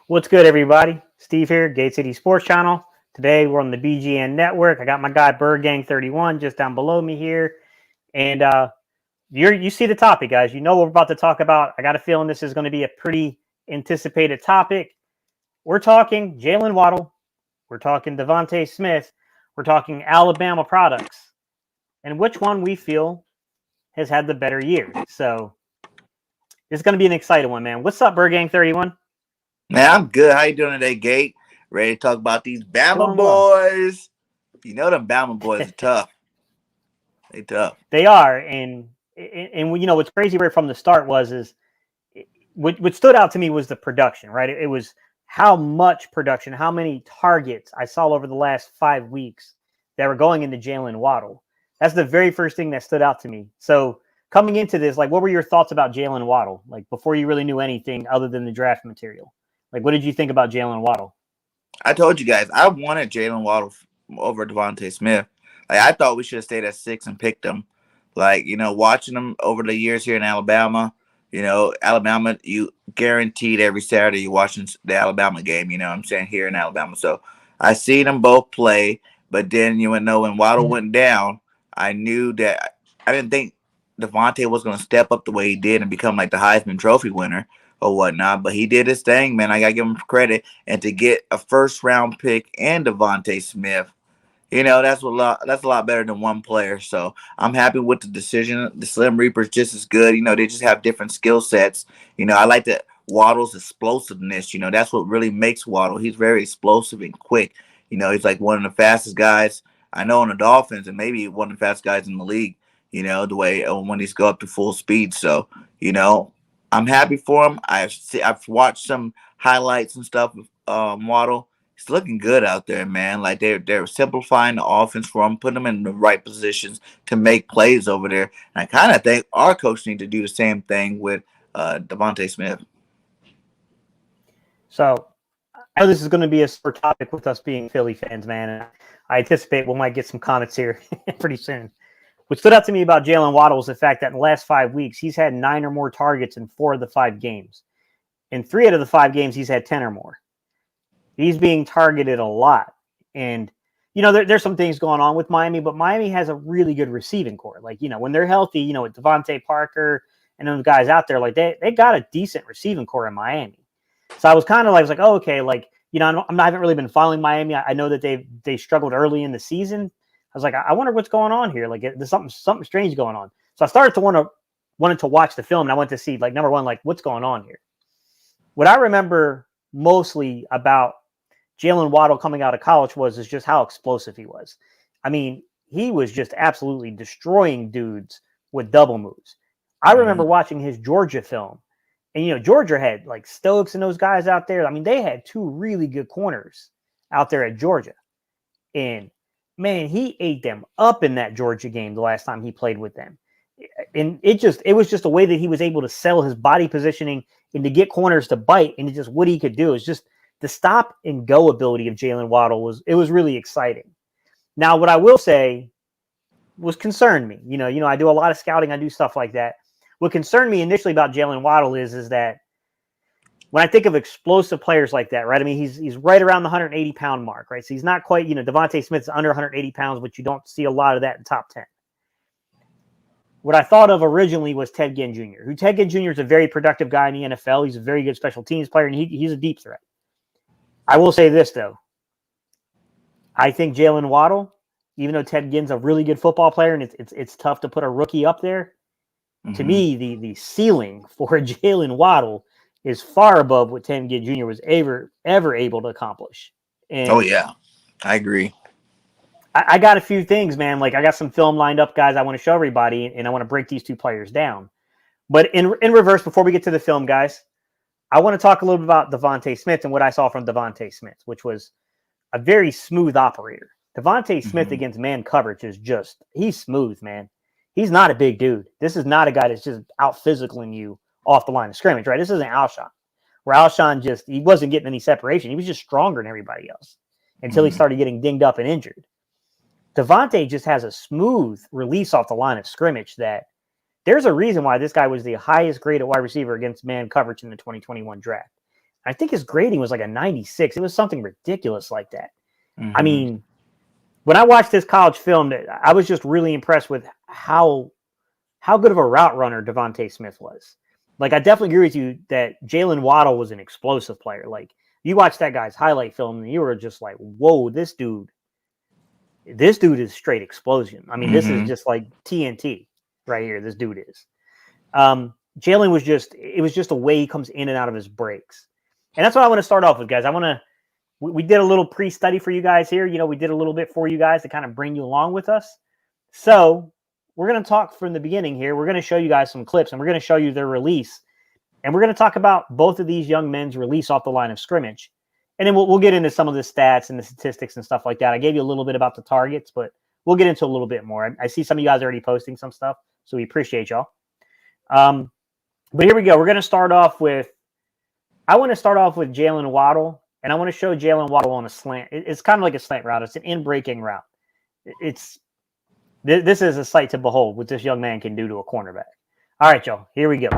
What's good, everybody? Steve here, Gate City Sports Channel. Today we're on the BGN network. I got my guy BIRDGANG31 just down below me here, and you see the topic, guys. You know what we're about to talk about. I got a feeling this is going to be a pretty anticipated topic. We're talking Jaylen Waddle. We're talking Devonte Smith. We're talking Alabama products, and which one we feel has had the better year. So it's going to be an exciting one, man. What's up, BIRDGANG31? Man, I'm good. How you doing today, Gate? Ready to talk about these Bama Doing well. boys? You know them Bama boys are tough. They tough. They are, and you know what's crazy right from the start was what stood out to me was the production. Right, it was how much production, how many targets I saw over the last 5 weeks that were going into Jaylen Waddle. That's the very first thing that stood out to me. So coming into this, like, what were your thoughts about Jaylen Waddle? Like before you really knew anything other than the draft material. Like, what did you think about Jaylen Waddle? I told you guys I wanted Jaylen Waddle over Devonte Smith. Like I thought we should have stayed at 6 and picked him. Like, watching them over the years here in Alabama, Alabama, you guaranteed every Saturday you're watching the Alabama game, I'm saying, here in Alabama. So I seen them both play, but then when Waddle went down, I knew that I didn't think Devonte was going to step up the way he did and become like the Heisman Trophy winner or whatnot, but he did his thing, man. I got to give him credit. And to get a first-round pick and Devonte Smith, that's a lot better than one player. So I'm happy with the decision. The Slim Reaper's just as good. They just have different skill sets. I like that Waddle's explosiveness. That's what really makes Waddle. He's very explosive and quick. He's like one of the fastest guys I know on the Dolphins, and maybe one of the fastest guys in the league. The way when he's go up to full speed. So I'm happy for him. I've watched some highlights and stuff with Waddle. He's looking good out there, man. Like they're simplifying the offense for him, putting him in the right positions to make plays over there. And I kind of think our coach needs to do the same thing with Devonte Smith. So I know this is going to be a sore topic with us being Philly fans, man. And I anticipate we might get some comments here pretty soon. What stood out to me about Jaylen Waddle is the fact that in the last 5 weeks, he's had 9 or more targets in 4 of the 5 games. In 3 out of the 5 games, he's had 10 or more. He's being targeted a lot. And, there's some things going on with Miami, but Miami has a really good receiving core. Like, when they're healthy, with Devonte Parker and those guys out there, like they got a decent receiving core in Miami. So I was kind of like, oh, okay, like, I haven't really been following Miami. I know that they struggled early in the season. I was like, I wonder what's going on here. Like, there's something strange going on. So I started to wanted to watch the film, and I went to see, like, number one, like, what's going on here. What I remember mostly about Jaylen Waddle coming out of college is just how explosive he was. I mean, he was just absolutely destroying dudes with double moves. I remember watching his Georgia film, and Georgia had like Stokes and those guys out there. I mean, they had 2 really good corners out there at Georgia, and man, he ate them up in that Georgia game the last time he played with them. And it was just a way that he was able to sell his body positioning and to get corners to bite, and just what he could do is just the stop and go ability of Jaylen Waddle was really exciting. Now, what I will say was concerned me. I do a lot of scouting, I do stuff like that. What concerned me initially about Jaylen Waddle is that when I think of explosive players like that, right? I mean, he's right around the 180-pound mark, right? So he's not quite, Devonte Smith's under 180 pounds, but you don't see a lot of that in top 10. What I thought of originally was Ted Ginn Jr., who Ted Ginn Jr. is a very productive guy in the NFL. He's a very good special teams player, and he's a deep threat. I will say this, though. I think Jaylen Waddle, even though Ted Ginn's a really good football player, and it's tough to put a rookie up there, to me, the ceiling for Jaylen Waddle is far above what Ted Ginn Jr. was ever able to accomplish. And oh, yeah. I agree. I got a few things, man. Like, I got some film lined up, guys, I want to show everybody, and I want to break these 2 players down. But in reverse, before we get to the film, guys, I want to talk a little bit about Devonte Smith and what I saw from Devonte Smith, which was a very smooth operator. Devonte Smith against man coverage is he's smooth, man. He's not a big dude. This is not a guy that's just out physicaling you off the line of scrimmage, right? This isn't Alshon, where Alshon he wasn't getting any separation. He was just stronger than everybody else until he started getting dinged up and injured. Devonte just has a smooth release off the line of scrimmage that there's a reason why this guy was the highest graded wide receiver against man coverage in the 2021 draft. I think his grading was like a 96. It was something ridiculous like that. Mhm. I mean, when I watched this college film, I was just really impressed with how good of a route runner Devonte Smith was. Like, I definitely agree with you that Jaylen Waddle was an explosive player. Like, you watch that guy's highlight film and you were just like, whoa, this dude is straight explosion. I mean, this is just like TNT right here. This dude is. Jaylen was just a way he comes in and out of his breaks. And that's what I want to start off with, guys. We did a little pre-study for you guys here. We did a little bit for you guys to kind of bring you along with us. So we're going to talk from the beginning here. We're going to show you guys some clips, and we're going to show you their release. And we're going to talk about both of these young men's release off the line of scrimmage. And then we'll get into some of the stats and the statistics and stuff like that. I gave you a little bit about the targets, but we'll get into a little bit more. I see some of you guys already posting some stuff, so we appreciate y'all. But here we go. We're going to start off with Jaylen Waddle, and I want to show Jaylen Waddle on a slant. It's kind of like a slant route. It's an in-breaking route. This is a sight to behold what this young man can do to a cornerback. All right, y'all. Here we go.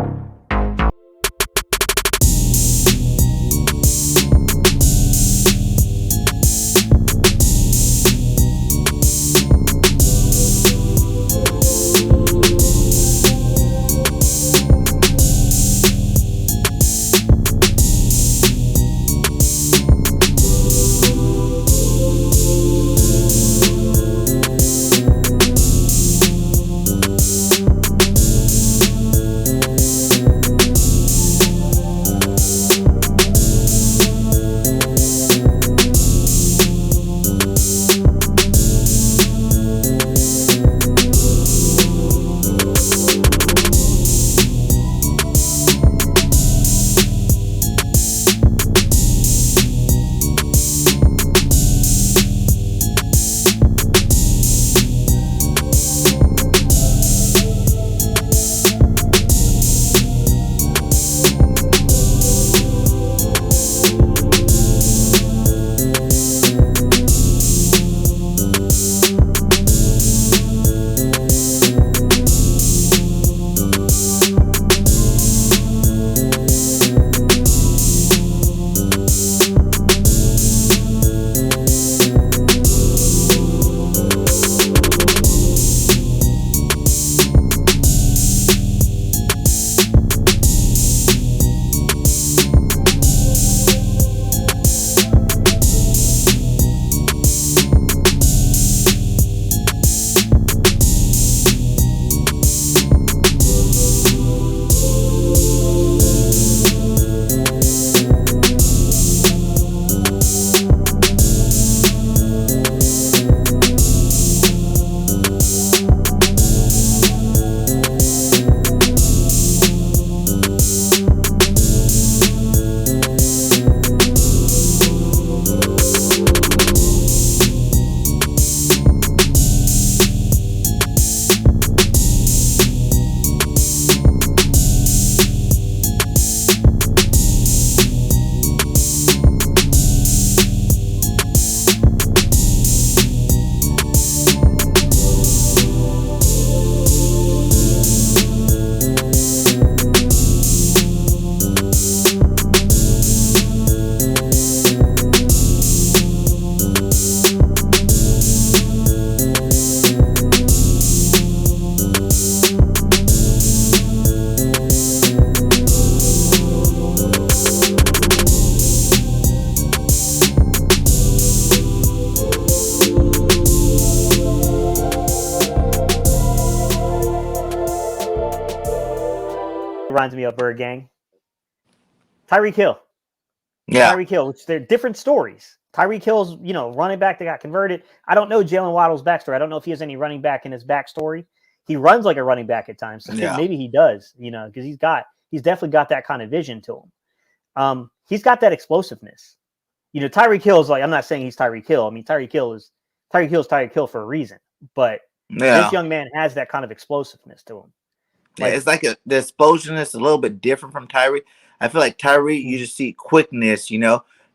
Reminds me of Bird Gang. Tyreek Hill. Yeah. Tyreek Hill, which they're different stories. Tyreek Hill's, running back that got converted. I don't know Jaylen Waddle's backstory. I don't know if he has any running back in his backstory. He runs like a running back at times. So maybe he does, because he's definitely got that kind of vision to him. He's got that explosiveness. Tyreek Hill's like, I'm not saying he's Tyreek Hill. I mean, Tyreek Hill's Tyreek Hill for a reason. But this young man has that kind of explosiveness to him. It's like the explosion is a little bit different from Tyree. I feel like Tyree, you just see quickness,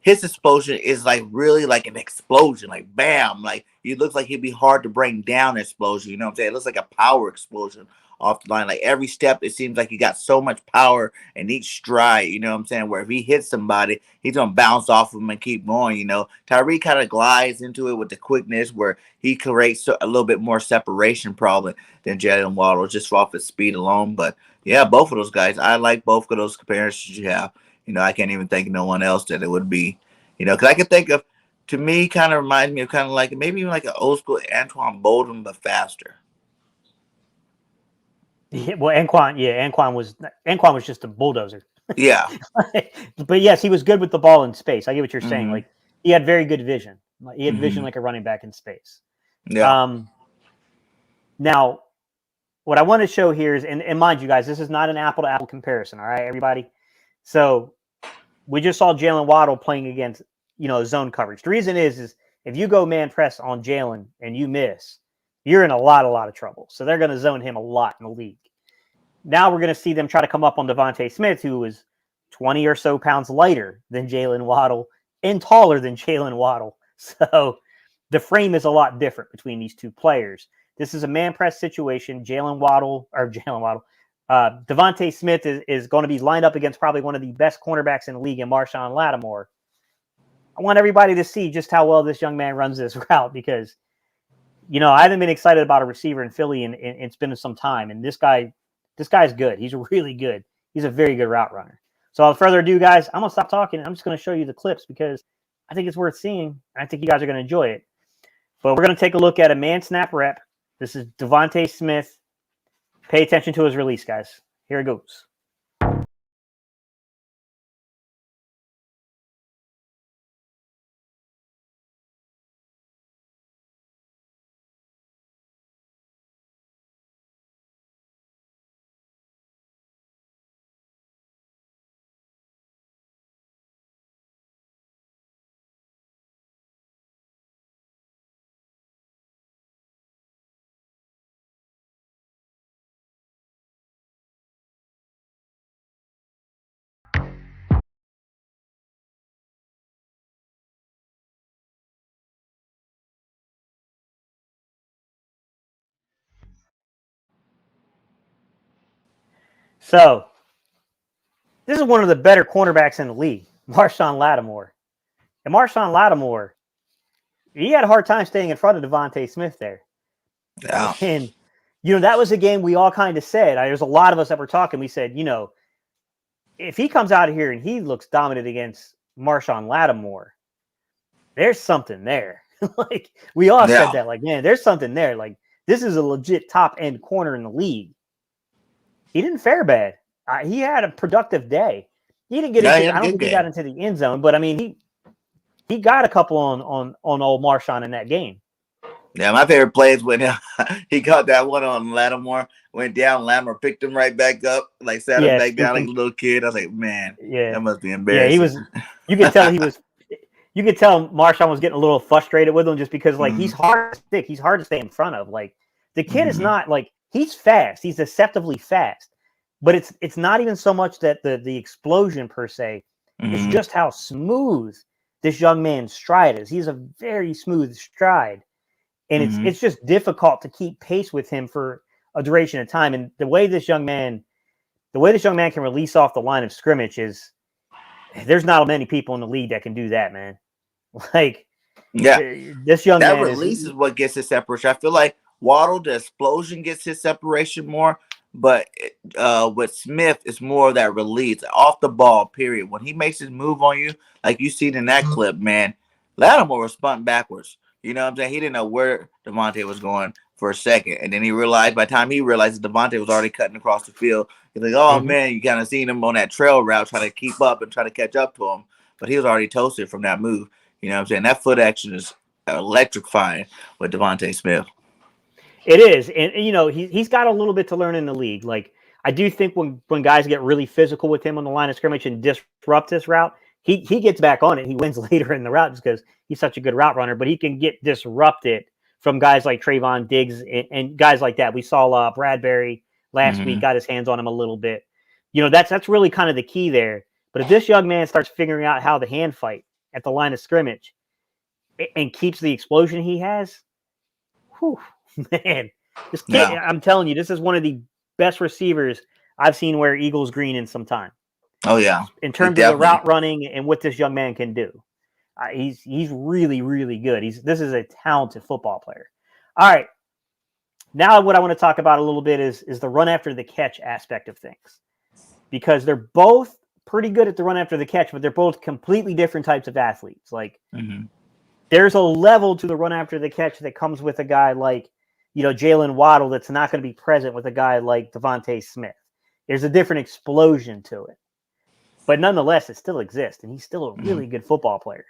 his explosion is like really like an explosion, like bam, like it looks like he'd be hard to bring down explosion. You know what I'm saying? It looks like a power explosion off the line. Like every step, it seems like he got so much power in each stride. You know what I'm saying? Where if he hits somebody, he's gonna bounce off of him and keep going. You know, Tyreek kind of glides into it with the quickness where he creates a little bit more separation probably than Jaylen Waddle just off his speed alone. But yeah, both of those guys, I like both of those comparisons you have. You know, I can't even think of no one else that it would be. You know, because I could think of, to me, kind of reminds me of kind of like maybe even like an old school Antoine Bolden, but faster. Yeah, well, Anquan was just a bulldozer. Yeah. But yes, he was good with the ball in space. I get what you're saying. Mm-hmm. Like he had very good vision. Like, he had vision Mm-hmm. like a running back in space. Yeah. Now, what I want to show here is, and mind you guys, this is not an apple to apple comparison. All right, everybody. So we just saw Jaylen Waddle playing against, zone coverage. The reason is if you go man press on Jaylen and you miss, you're in a lot of trouble. So they're going to zone him a lot in the league. Now we're going to see them try to come up on Devonte Smith, who is 20 or so pounds lighter than Jaylen Waddle and taller than Jaylen Waddle. So the frame is a lot different between these two players. This is a man press situation. Devonte Smith is going to be lined up against probably one of the best cornerbacks in the league in Marshawn Lattimore. I want everybody to see just how well this young man runs this route because, I haven't been excited about a receiver in Philly and it's been some time. And this guy's good. He's really good. He's a very good route runner. So without further ado, guys, I'm going to stop talking. I'm just going to show you the clips because I think it's worth seeing. And I think you guys are going to enjoy it. But we're going to take a look at a man snap rep. This is Devonte Smith. Pay attention to his release, guys. Here it goes. So this is one of the better cornerbacks in the league, Marshawn Lattimore. And Marshawn Lattimore, he had a hard time staying in front of Devonte Smith there. Yeah. And, that was a game we all kind of said. There's a lot of us that were talking. We said, if he comes out of here and he looks dominant against Marshawn Lattimore, there's something there. Like, we all said that. Like, man, there's something there. Like, this is a legit top-end corner in the league. He didn't fare bad. He had a productive day. He didn't get into. I don't think he got into the end zone, but I mean, he got a couple on old Marshawn in that game. Yeah, my favorite play is when he caught that one on Lattimore, went down, Lattimore picked him right back up, like sat him back down like a little kid. I was like, man, that must be embarrassing. Yeah, he was. You could tell he was. You could tell Marshawn was getting a little frustrated with him just because, like, he's hard to stick. He's hard to stay in front of. Like, the kid is not like he's fast. He's deceptively fast. But it's not even so much that the explosion per se. It's just how smooth this young man's stride is. He's a very smooth stride, and it's just difficult to keep pace with him for a duration of time. And the way this young man can release off the line of scrimmage is there's not many people in the league that can do that, man. Like, this young man release is what gets his separation. I feel like Waddle, the explosion gets his separation more. But with Smith, it's more of that release off the ball, period. When he makes his move on you, like you seen in that clip, man, Lattimore was spun backwards. You know what I'm saying? He didn't know where Devonte was going for a second. And then he realized, by the time he realized that Devonte was already cutting across the field, he's like, oh, man, you kind of seen him on that trail route trying to keep up and try to catch up to him. But he was already toasted from that move. You know what I'm saying? That foot action is electrifying with Devonte Smith. It is. And he's got a little bit to learn in the league. Like, I do think when guys get really physical with him on the line of scrimmage and disrupt this route, he gets back on it. He wins later in the route just because he's such a good route runner, but he can get disrupted from guys like Trayvon Diggs and guys like that. We saw Bradbury last week, got his hands on him a little bit. That's really kind of the key there. But if this young man starts figuring out how the hand fight at the line of scrimmage and keeps the explosion he has, whew, man, this kid, Yeah. I'm telling you, this is one of the best receivers I've seen wear Eagles green in some time. Oh yeah. In He terms of the definitely. route running and what this young man can do. He's really, really good. This is a talented football player. All right. Now what I want to talk about a little bit is the run after the catch aspect of things. Because they're both pretty good at the run after the catch, but they're both completely different types of athletes. Like there's a level to the run after the catch that comes with a guy like, Jaylen Waddle that's not going to be present with a guy like Devonte Smith. There's a different explosion to it. But nonetheless, it still exists, and he's still a really good football player.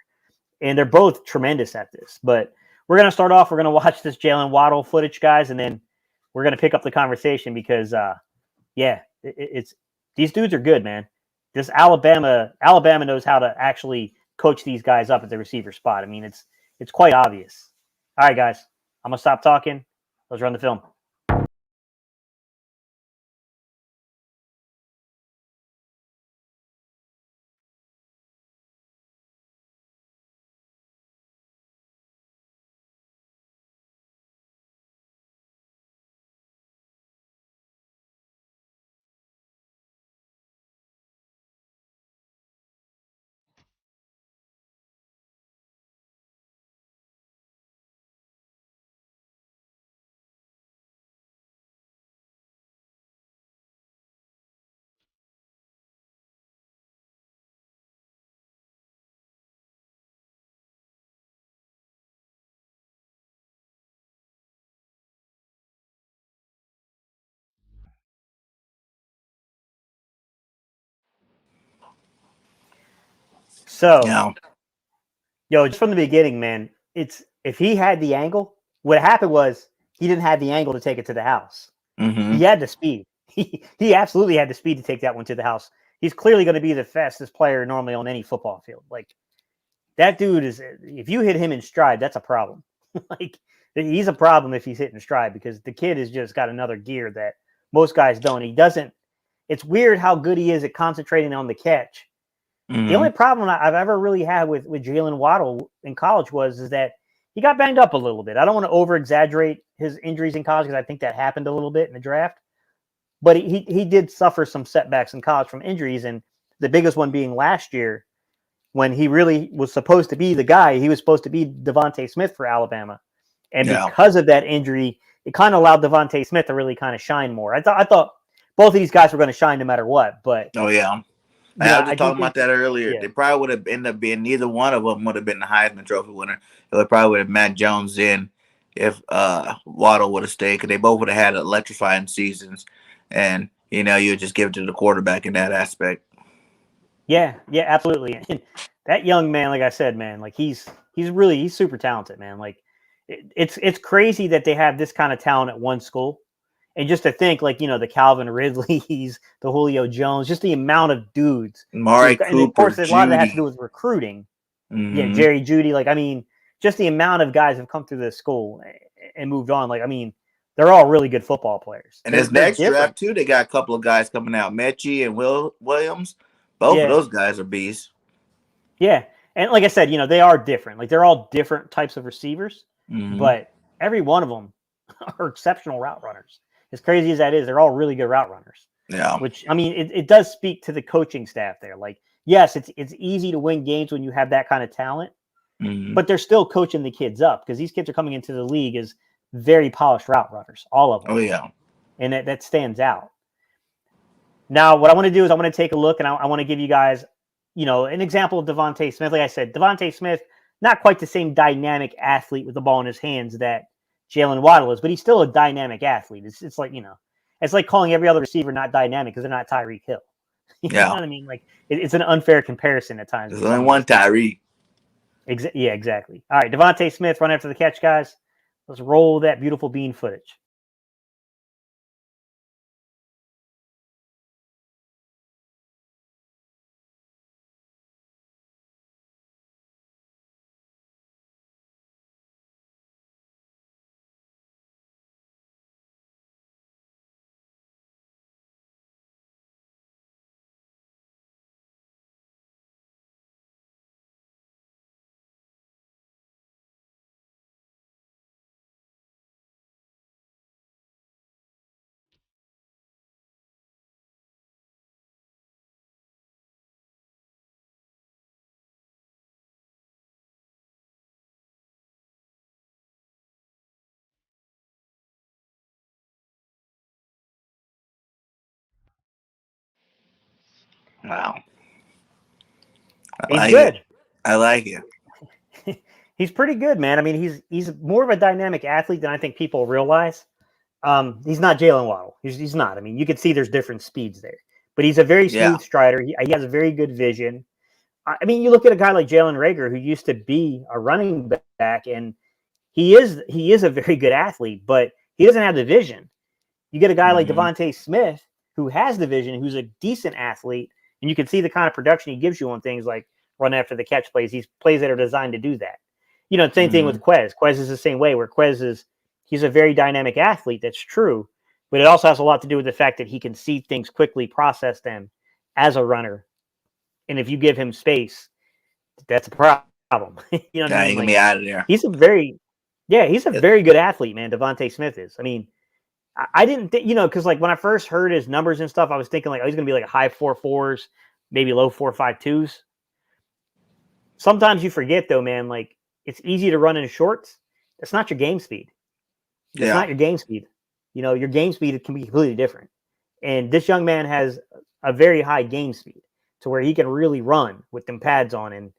And they're both tremendous at this. But we're going to start off. We're going to watch this Jaylen Waddle footage, guys, and then we're going to pick up the conversation because, it's these dudes are good, man. This Alabama knows how to actually coach these guys up at the receiver spot. I mean, it's quite obvious. All right, guys, I'm going to stop talking. Let's run the film. So, Yeah. just from the beginning, man, if he had the angle, what happened was he didn't have the angle to take it to the house. He had the speed. He absolutely had the speed to take that one to the house. He's clearly going to be the fastest player normally on any football field. Like that dude is. If you hit him in stride, that's a problem. Like he's a problem if he's hitting stride because the kid has just got another gear that most guys don't. He doesn't. It's weird how good he is at concentrating on the catch. The only problem I've ever really had with Jaylen Waddle in college is that he got banged up a little bit. I don't want to over exaggerate his injuries in college because I think that happened a little bit in the draft. But he did suffer some setbacks in college from injuries, and the biggest one being last year when he really was supposed to be the guy. He was supposed to be Devonte Smith for Alabama. And because of that injury, it kind of allowed Devonte Smith to really kind of shine more. I thought both of these guys were going to shine no matter what. But oh yeah. I was just talking about that earlier. Yeah. They probably would have ended up being neither one of them would have been the Heisman Trophy winner. They probably would have Matt Jones in if Waddle would have stayed because they both would have had electrifying seasons, and you would just give it to the quarterback in that aspect. Yeah, absolutely. And that young man, like I said, man, like he's super talented, man. Like it's crazy that they have this kind of talent at one school. And just to think, like, the Calvin Ridleys, the Julio Jones, just the amount of dudes. Mari And of Cooper, course, a lot of that has to Judy. do with recruiting. Yeah, Jerry Judy. Like, I mean, just the amount of guys have come through this school and moved on. Like, I mean, they're all really good football players. And They're this next different. draft, too, they got a couple of guys coming out. Mechie and Williams. Both of those guys are beasts. Yeah. And like I said, they are different. Like, they're all different types of receivers. But every one of them are exceptional route runners. As crazy as that is, they're all really good route runners. Yeah. Which, I mean, it does speak to the coaching staff there. Like, yes, it's easy to win games when you have that kind of talent, but they're still coaching the kids up because these kids are coming into the league as very polished route runners, all of them. Oh, yeah. And that stands out. Now, what I want to do is I want to take a look and I want to give you guys, an example of Devonte Smith. Like I said, Devonte Smith, not quite the same dynamic athlete with the ball in his hands that Jaylen Waddle is, but he's still a dynamic athlete. It's like, it's like calling every other receiver not dynamic because they're not Tyreek Hill. You know what I mean? Like it's an unfair comparison at times. There's only one Tyreek. Yeah, exactly. All right, Devonte Smith, run after the catch, guys. Let's roll that beautiful bean footage. Wow. I He's like it. good. I like it. He's pretty good, man. I mean, he's more of a dynamic athlete than I think people realize. He's not Jaylen Waddle. He's not. I mean, you can see there's different speeds there, but he's a very Yeah. smooth strider. He has a very good vision. I mean, you look at a guy like Jalen Reagor, who used to be a running back, and he is a very good athlete, but he doesn't have the vision. You get a guy like Hmm. Devonte Smith who has the vision, who's a decent athlete, and you can see the kind of production he gives you on things like run after the catch plays. These plays that are designed to do that. Same thing Hmm. with Quez. Quez is the same way, where he's a very dynamic athlete. That's true, but it also has a lot to do with the fact that he can see things quickly, process them as a runner, and if you give him space, that's a problem. You know what I Yeah, mean? you can Like be out of there. he's a very, yeah, he's a Yeah. very good athlete, man. Devonte Smith is. I mean, I didn't think, because like when I first heard his numbers and stuff, I was thinking like, oh, he's gonna be like a high 4.4s, maybe low 4.52s. Sometimes you forget though, man. Like it's easy to run in shorts. That's not your game speed. That's Yeah. not your game speed. Your game speed can be completely different. And this young man has a very high game speed to where he can really run with them pads on, and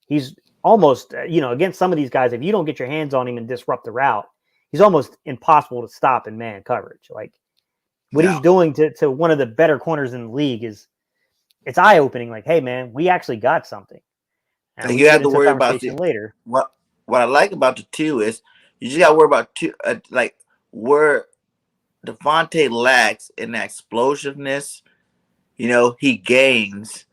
he's almost, against some of these guys, if you don't get your hands on him and disrupt the route, he's almost impossible to stop in man coverage. Like what he's Yeah. doing to one of the better corners in the league it's eye opening. Like, hey man, we actually got something. And Like we you can have get to into a worry about the conversation later. what. What I like about the two is you just got to worry about like where Devontae lacks in that explosiveness. He gains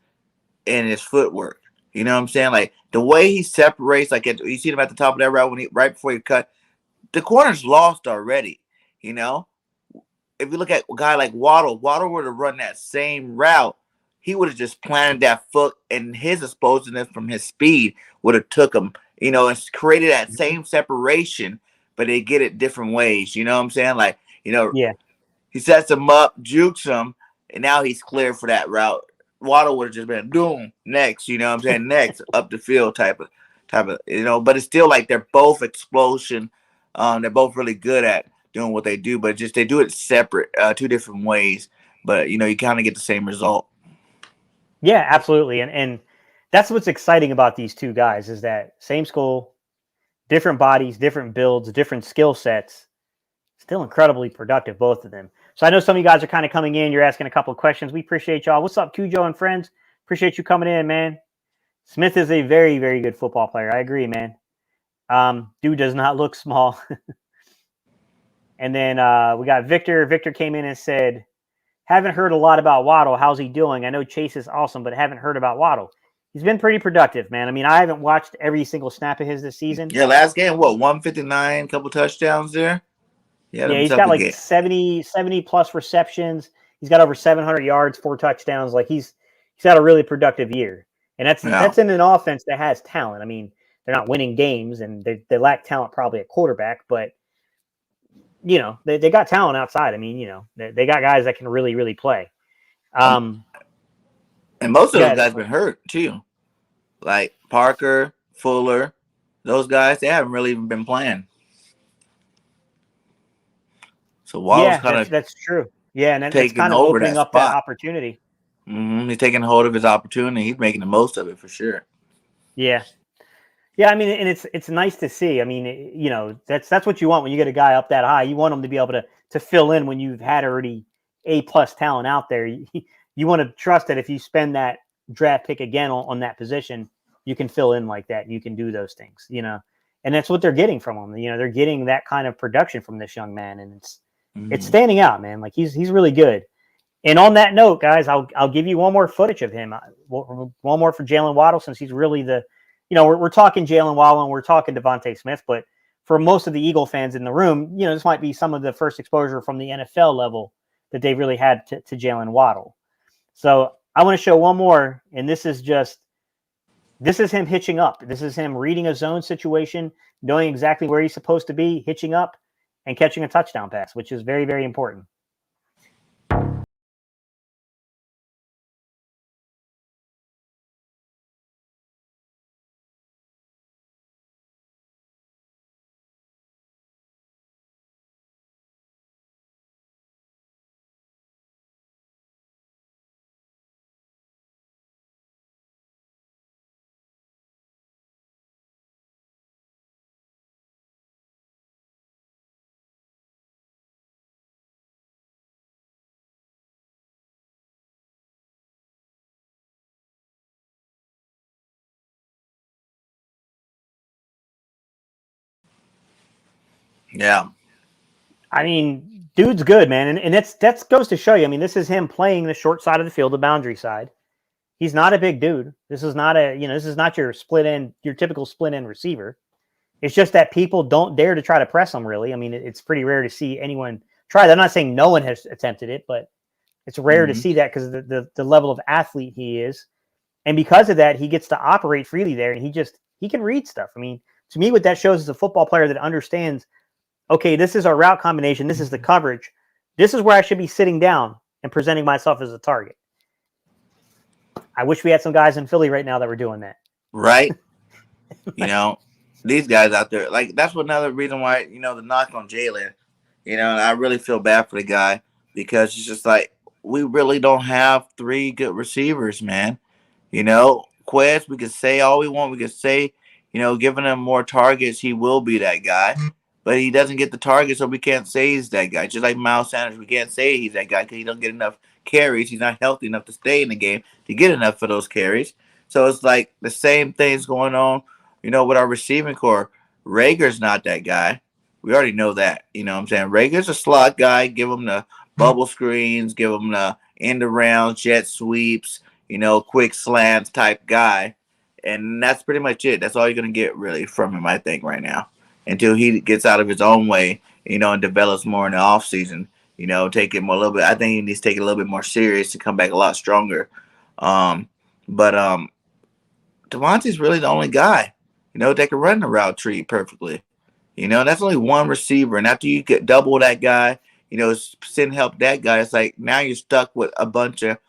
in his footwork. You know what I'm saying? Like the way he separates, like you see him at the top of that route right before he cut, the corner's lost already. You know, if you look at a guy like Waddle were to run that same route, he would have just planted that foot, and his explosiveness from his speed would have took him. And created that same separation, but they get it different ways. You know what I'm saying? Like, Yeah. he sets him up, jukes him, and now he's clear for that route. Waddle would have just been doom next, you know what I'm saying? Next up the field type of but it's still like they're both explosion. They're both really good at doing what they do, but just they do it separate, two different ways. But you kind of get the same result. Yeah, absolutely. And that's what's exciting about these two guys is that same school, different bodies, different builds, different skill sets, still incredibly productive, both of them. So I know some of you guys are kind of coming in. You're asking a couple of questions. We appreciate y'all. What's up, Cujo and friends? Appreciate you coming in, man. Smith is a very, very good football player. I agree, man. Dude does not look small. And then we got Victor. Victor came in and said, haven't heard a lot about Waddle. How's he doing? I know Chase is awesome, but haven't heard about Waddle. He's been pretty productive, man. I mean, I haven't watched every single snap of his this season. Yeah, last game, what, 159, couple touchdowns there? Yeah, Yeah, he's himself got a like game. 70 plus receptions. He's got over 700 yards, 4 touchdowns. Like he's had a really productive year. And Yeah. that's in an offense that has talent. I mean, they're not winning games and they lack talent probably at quarterback, but they got talent outside. I mean, they got guys that can really, really play. And most of those Yeah, guys been hurt too. Like Parker, Fuller, those guys, they haven't really even been playing. So Waddle's yeah, kind of that's true. Yeah, and then it's taking kind of over opening that up that spot. opportunity. He's taking hold of his opportunity. He's making the most of it for sure. Yeah. Yeah, I mean, and it's nice to see. I mean, that's what you want when you get a guy up that high. You want him to be able to fill in when you've had already A+ talent out there. You want to trust that if you spend that draft pick again on that position, you can fill in like that. And you can do those things, and that's what they're getting from him. They're getting that kind of production from this young man, and it's standing out, man. Like he's really good. And on that note, guys, I'll give you one more footage of him. One more for Jaylen Waddle, since he's really we're talking Jaylen Waddle and we're talking Devonte Smith, but for most of the Eagle fans in the room, this might be some of the first exposure from the NFL level that they really had to Jaylen Waddle. So I want to show one more, and this is him hitching up. This is him reading a zone situation, knowing exactly where he's supposed to be, hitching up, and catching a touchdown pass, which is very, very important. Yeah. I mean, dude's good, man, and that's goes to show you. I mean, this is him playing the short side of the field, the boundary side. He's not a big dude. This is not this is not your your typical split end receiver. It's just that people don't dare to try to press him. Really, I mean, it's pretty rare to see anyone try that. I'm not saying no one has attempted it, but it's rare to Mm-hmm. see that because of the level of athlete he is, and because of that, he gets to operate freely there, and he can read stuff. I mean, to me, what that shows is a football player that understands. Okay, this is our route combination. This is the coverage. This is where I should be sitting down and presenting myself as a target. I wish we had some guys in Philly right now that were doing that. Right. You know, these guys out there, like that's another reason why the knock on Jaylen. And I really feel bad for the guy because it's just like we really don't have three good receivers, man. Quest, we can say all we want. We can say, giving him more targets, he will be that guy. But he doesn't get the targets, so we can't say he's that guy. Just like Miles Sanders, we can't say he's that guy because he don't get enough carries. He's not healthy enough to stay in the game to get enough for those carries. So it's like the same things going on, with our receiving core. Rager's not that guy. We already know that. You know what I'm saying? Rager's a slot guy. Give him the bubble screens, give him the end around, jet sweeps, quick slants type guy. And that's pretty much it. That's all you're going to get really from him, I think, right now. Until he gets out of his own way, and develops more in the offseason. Take it more a little bit. I think he needs to take it a little bit more serious to come back a lot stronger. But Devontae's really the only guy, that can run the route tree perfectly. That's only one receiver. And after you get double that guy, send help that guy, it's like now you're stuck with a bunch of,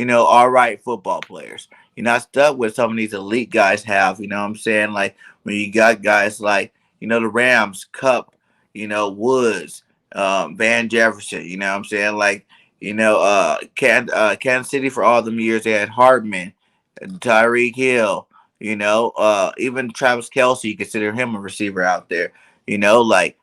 all right football players. You're not stuck with some of these elite guys have, you know what I'm saying? Like when you got guys like, the Rams, Cup, Woods, Van Jefferson, you know what I'm saying? Like, Kansas City for all them years, they had Hardman, Tyreek Hill, even Travis Kelce, you consider him a receiver out there. Like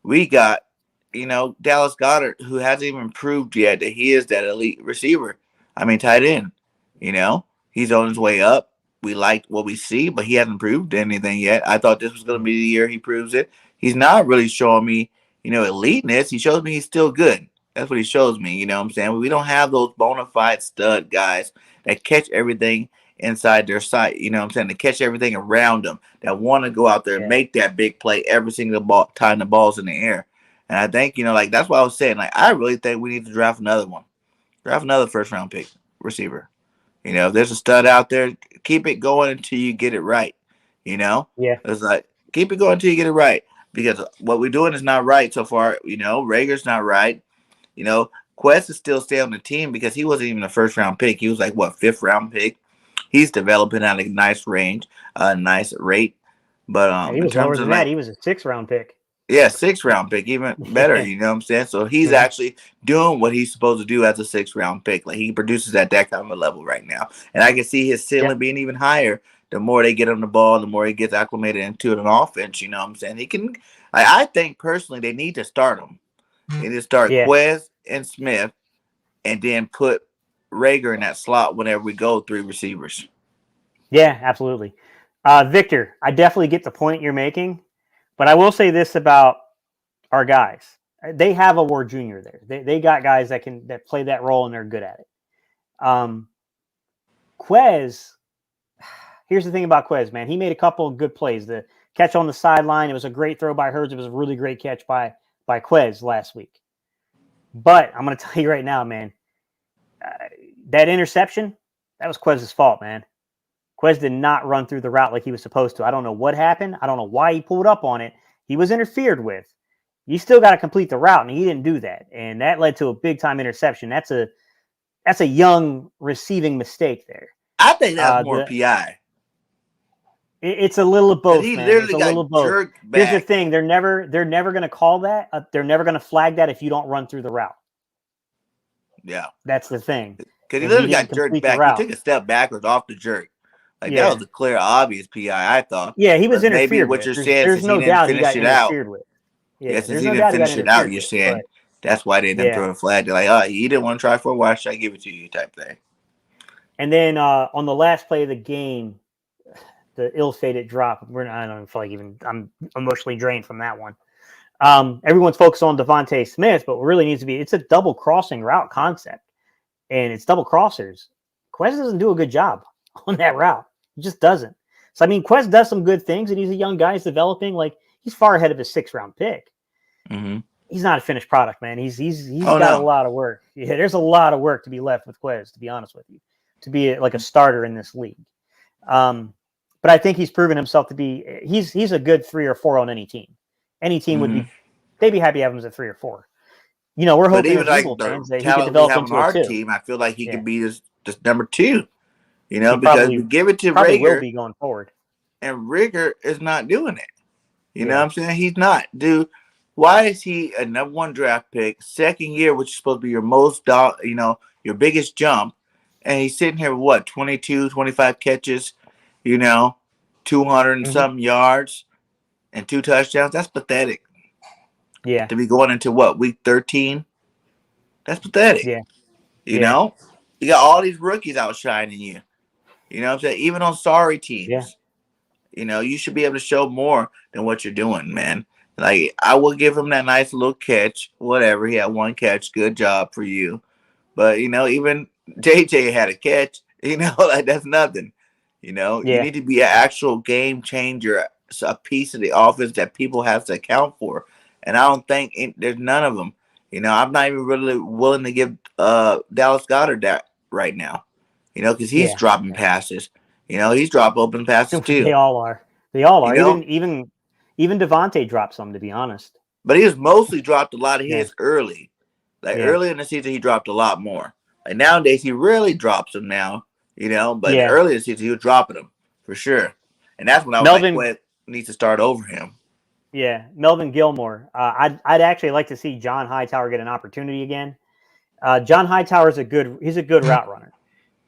we got, Dallas Goedert, who hasn't even proved yet that he is that elite receiver. I mean, tight end. He's on his way up. We like what we see, but he hasn't proved anything yet. I thought this was going to be the year he proves it. He's not really showing me, eliteness. He shows me he's still good. That's what he shows me. You know what I'm saying? We don't have those bona fide stud guys that catch everything inside their sight. You know what I'm saying? To catch everything around them, that want to go out there and make that big play every single time the ball's in the air. And I think, like that's what I was saying. Like, I really think we need to draft another one. Draft another first round pick receiver. If there's a stud out there, keep it going until you get it right. Yeah. It's like keep it going until you get it right. Because what we're doing is not right so far. Rager's not right. Quest is still staying on the team because he wasn't even a first round pick. He was like what, fifth round pick. He's developing at a nice range, a nice rate. But He in was lower terms of than that. He was a 6th-round pick. yeah, 6th round pick, even better. You know what I'm saying? So he's actually doing what he's supposed to do as a 6th round pick. Like he produces at that kind of a level right now, and I can see his ceiling being even higher. The more they get on the ball, the more he gets acclimated into an offense. You know what I'm saying? He can. I think personally, they need to start him. They need to start Yeah. Quez and Smith, and then put Rager in that slot whenever we go 3 receivers. Yeah, absolutely. Victor, I definitely get the point you're making, but I will say this about our guys. They have a Ward Jr. there. They got guys that play that role and they're good at it. Quez, here's the thing about Quez, man. He made a couple of good plays. The catch on the sideline, it was a great throw by Hurts. It was a really great catch by Quez last week. But I'm going to tell you right now, man, that interception, that was Quez's fault, man. Quez did not run through the route like he was supposed to. I don't know what happened. I don't know why he pulled up on it. He was interfered with. You still got to complete the route, and he didn't do that. And that led to a big-time interception. That's a young receiving mistake there. I think that's more PI. It's a little of both, He man. literally It's a little of both. jerked back. Here's the thing: they're never going to call that. They're never going to flag that if you don't run through the route. Yeah, that's the thing. Because he literally got jerked back. He took a step backwards off the jerk. Like that was a clear, obvious PI. I thought. Yeah, he was interfered. Maybe what you're saying, there's no doubt he got interfered with. Yeah, since he didn't finish it out, you're saying that's why they didn't throw the flag. They're like, oh, you didn't want to try for it. Why should I give it to you? Type thing. And then on the last play of the game, the ill-fated drop. I don't feel like I'm emotionally drained from that one. Everyone's focused on Devonte Smith, but what really needs to be, it's a double crossing route concept, and it's double crossers. Quez doesn't do a good job on that route. He just doesn't. So, I mean, Quez does some good things, and he's a young guy. He's developing. Like, he's far ahead of his 6th-round pick. Mm-hmm. He's not a finished product, man. He's Oh, got no. a lot of work. Yeah, there's a lot of work to be left with Quez, to be honest with you, to be like a starter in this league. But I think he's proven himself to be. He's a good 3 or 4 on any team. Any team would be, they'd be happy to have him as a 3 or 4. You know, we're But hoping even as like Eagle the fans that he could talent we develop have on into a our 2. team, I feel like he Yeah. could be this number 2. You know, He because we give it to probably will Rager, be going forward. and Rager is not doing it. You know Yeah. what I'm saying? He's not. Dude, why is he a number 1 draft pick, second year, which is supposed to be your most, your biggest jump, and he's sitting here with what, 22, 25 catches, 200 and something yards, and 2 touchdowns? That's pathetic. Yeah. To be going into what, week 13? That's pathetic. Yeah. You know? You got all these rookies outshining you. You know what I'm saying? Even on sorry teams. Yeah. You should be able to show more than what you're doing, man. Like, I will give him that nice little catch. Whatever. He had 1 catch. Good job for you. But, even JJ had a catch. Like, that's nothing. You need to be an actual game changer, a piece of the offense that people have to account for. And I don't think there's none of them. I'm not even really willing to give Dallas Goedert that right now. Because he's dropping passes. He's dropped open passes too. They all are. They all are. You know? Even Devonte dropped some, to be honest. But he was mostly dropped a lot of his early. Like early in the season, he dropped a lot more. Like nowadays, he really drops them now. But early in the season, he was dropping them for sure. And that's when I was like, "Quinn needs to start over him." Yeah, Melvin Gilmore. I'd actually like to see John Hightower get an opportunity again. John Hightower is he's a good route runner.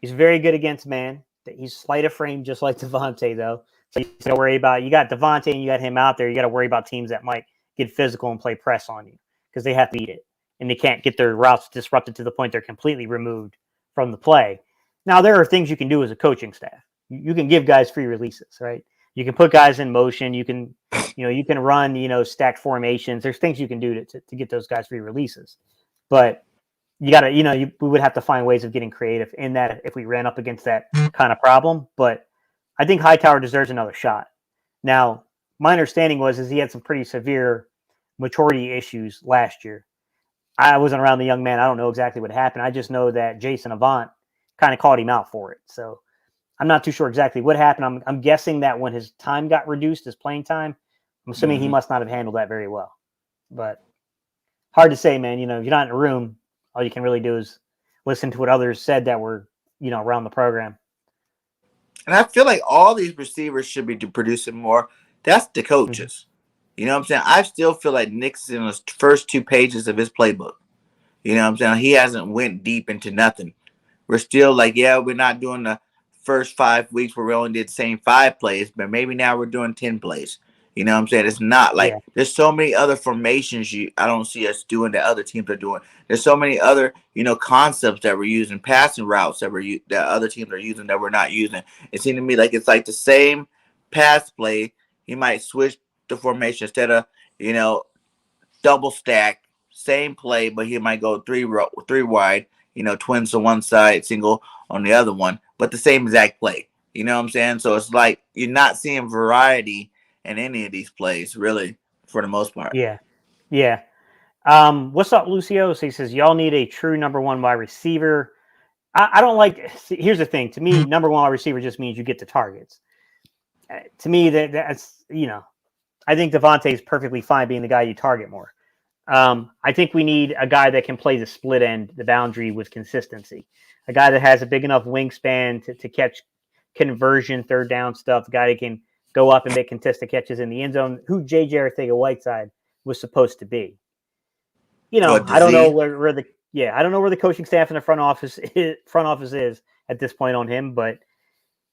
He's very good against man. He's slight of frame, just like Devonte, though. So you got to worry about, you got Devonte and you got him out there. You got to worry about teams that might get physical and play press on you because they have to eat it. And they can't get their routes disrupted to the point they're completely removed from the play. Now, there are things you can do as a coaching staff. You can give guys free releases, right? You can put guys in motion. You can run, stacked formations. There's things you can do to get those guys free releases. But you got to, we would have to find ways of getting creative in that if we ran up against that kind of problem. But I think Hightower deserves another shot. Now, my understanding is he had some pretty severe maturity issues last year. I wasn't around the young man. I don't know exactly what happened. I just know that Jason Avant kind of called him out for it. So I'm not too sure exactly what happened. I'm guessing that when his time got reduced, his playing time, I'm assuming he must not have handled that very well. But hard to say, man. If you're not in a room, all you can really do is listen to what others said that were, around the program. And I feel like all these receivers should be producing more. That's the coaches. You know what I'm saying? I still feel like Nick's in the first 2 pages of his playbook. You know what I'm saying? He hasn't went deep into nothing. We're still like, we're not doing the first 5 weeks where we only did the same 5 plays, but maybe now we're doing 10 plays. You know what I'm saying? It's not like there's so many other formations I don't see us doing that other teams are doing. There's so many other, concepts that we're using, passing routes that other teams are using that we're not using. It seemed to me like it's like the same pass play. He might switch the formation instead of, double stack, same play, but he might go three wide, twins on one side, single on the other one, but the same exact play. You know what I'm saying? So it's like you're not seeing variety in any of these plays, really, for the most part. Yeah. What's up, Lucio? So he says, y'all need a true number 1 wide receiver. I don't like, here's the thing. To me, number 1 wide receiver just means you get the targets. To me, that's, I think Devonte is perfectly fine being the guy you target more. I think we need a guy that can play the split end, the boundary with consistency. A guy that has a big enough wingspan to catch conversion, third down stuff. A guy that can go up and make contested catches in the end zone, who J.J. Arcega-Whiteside was supposed to be. I don't know where the coaching staff in the front office is at this point on him, but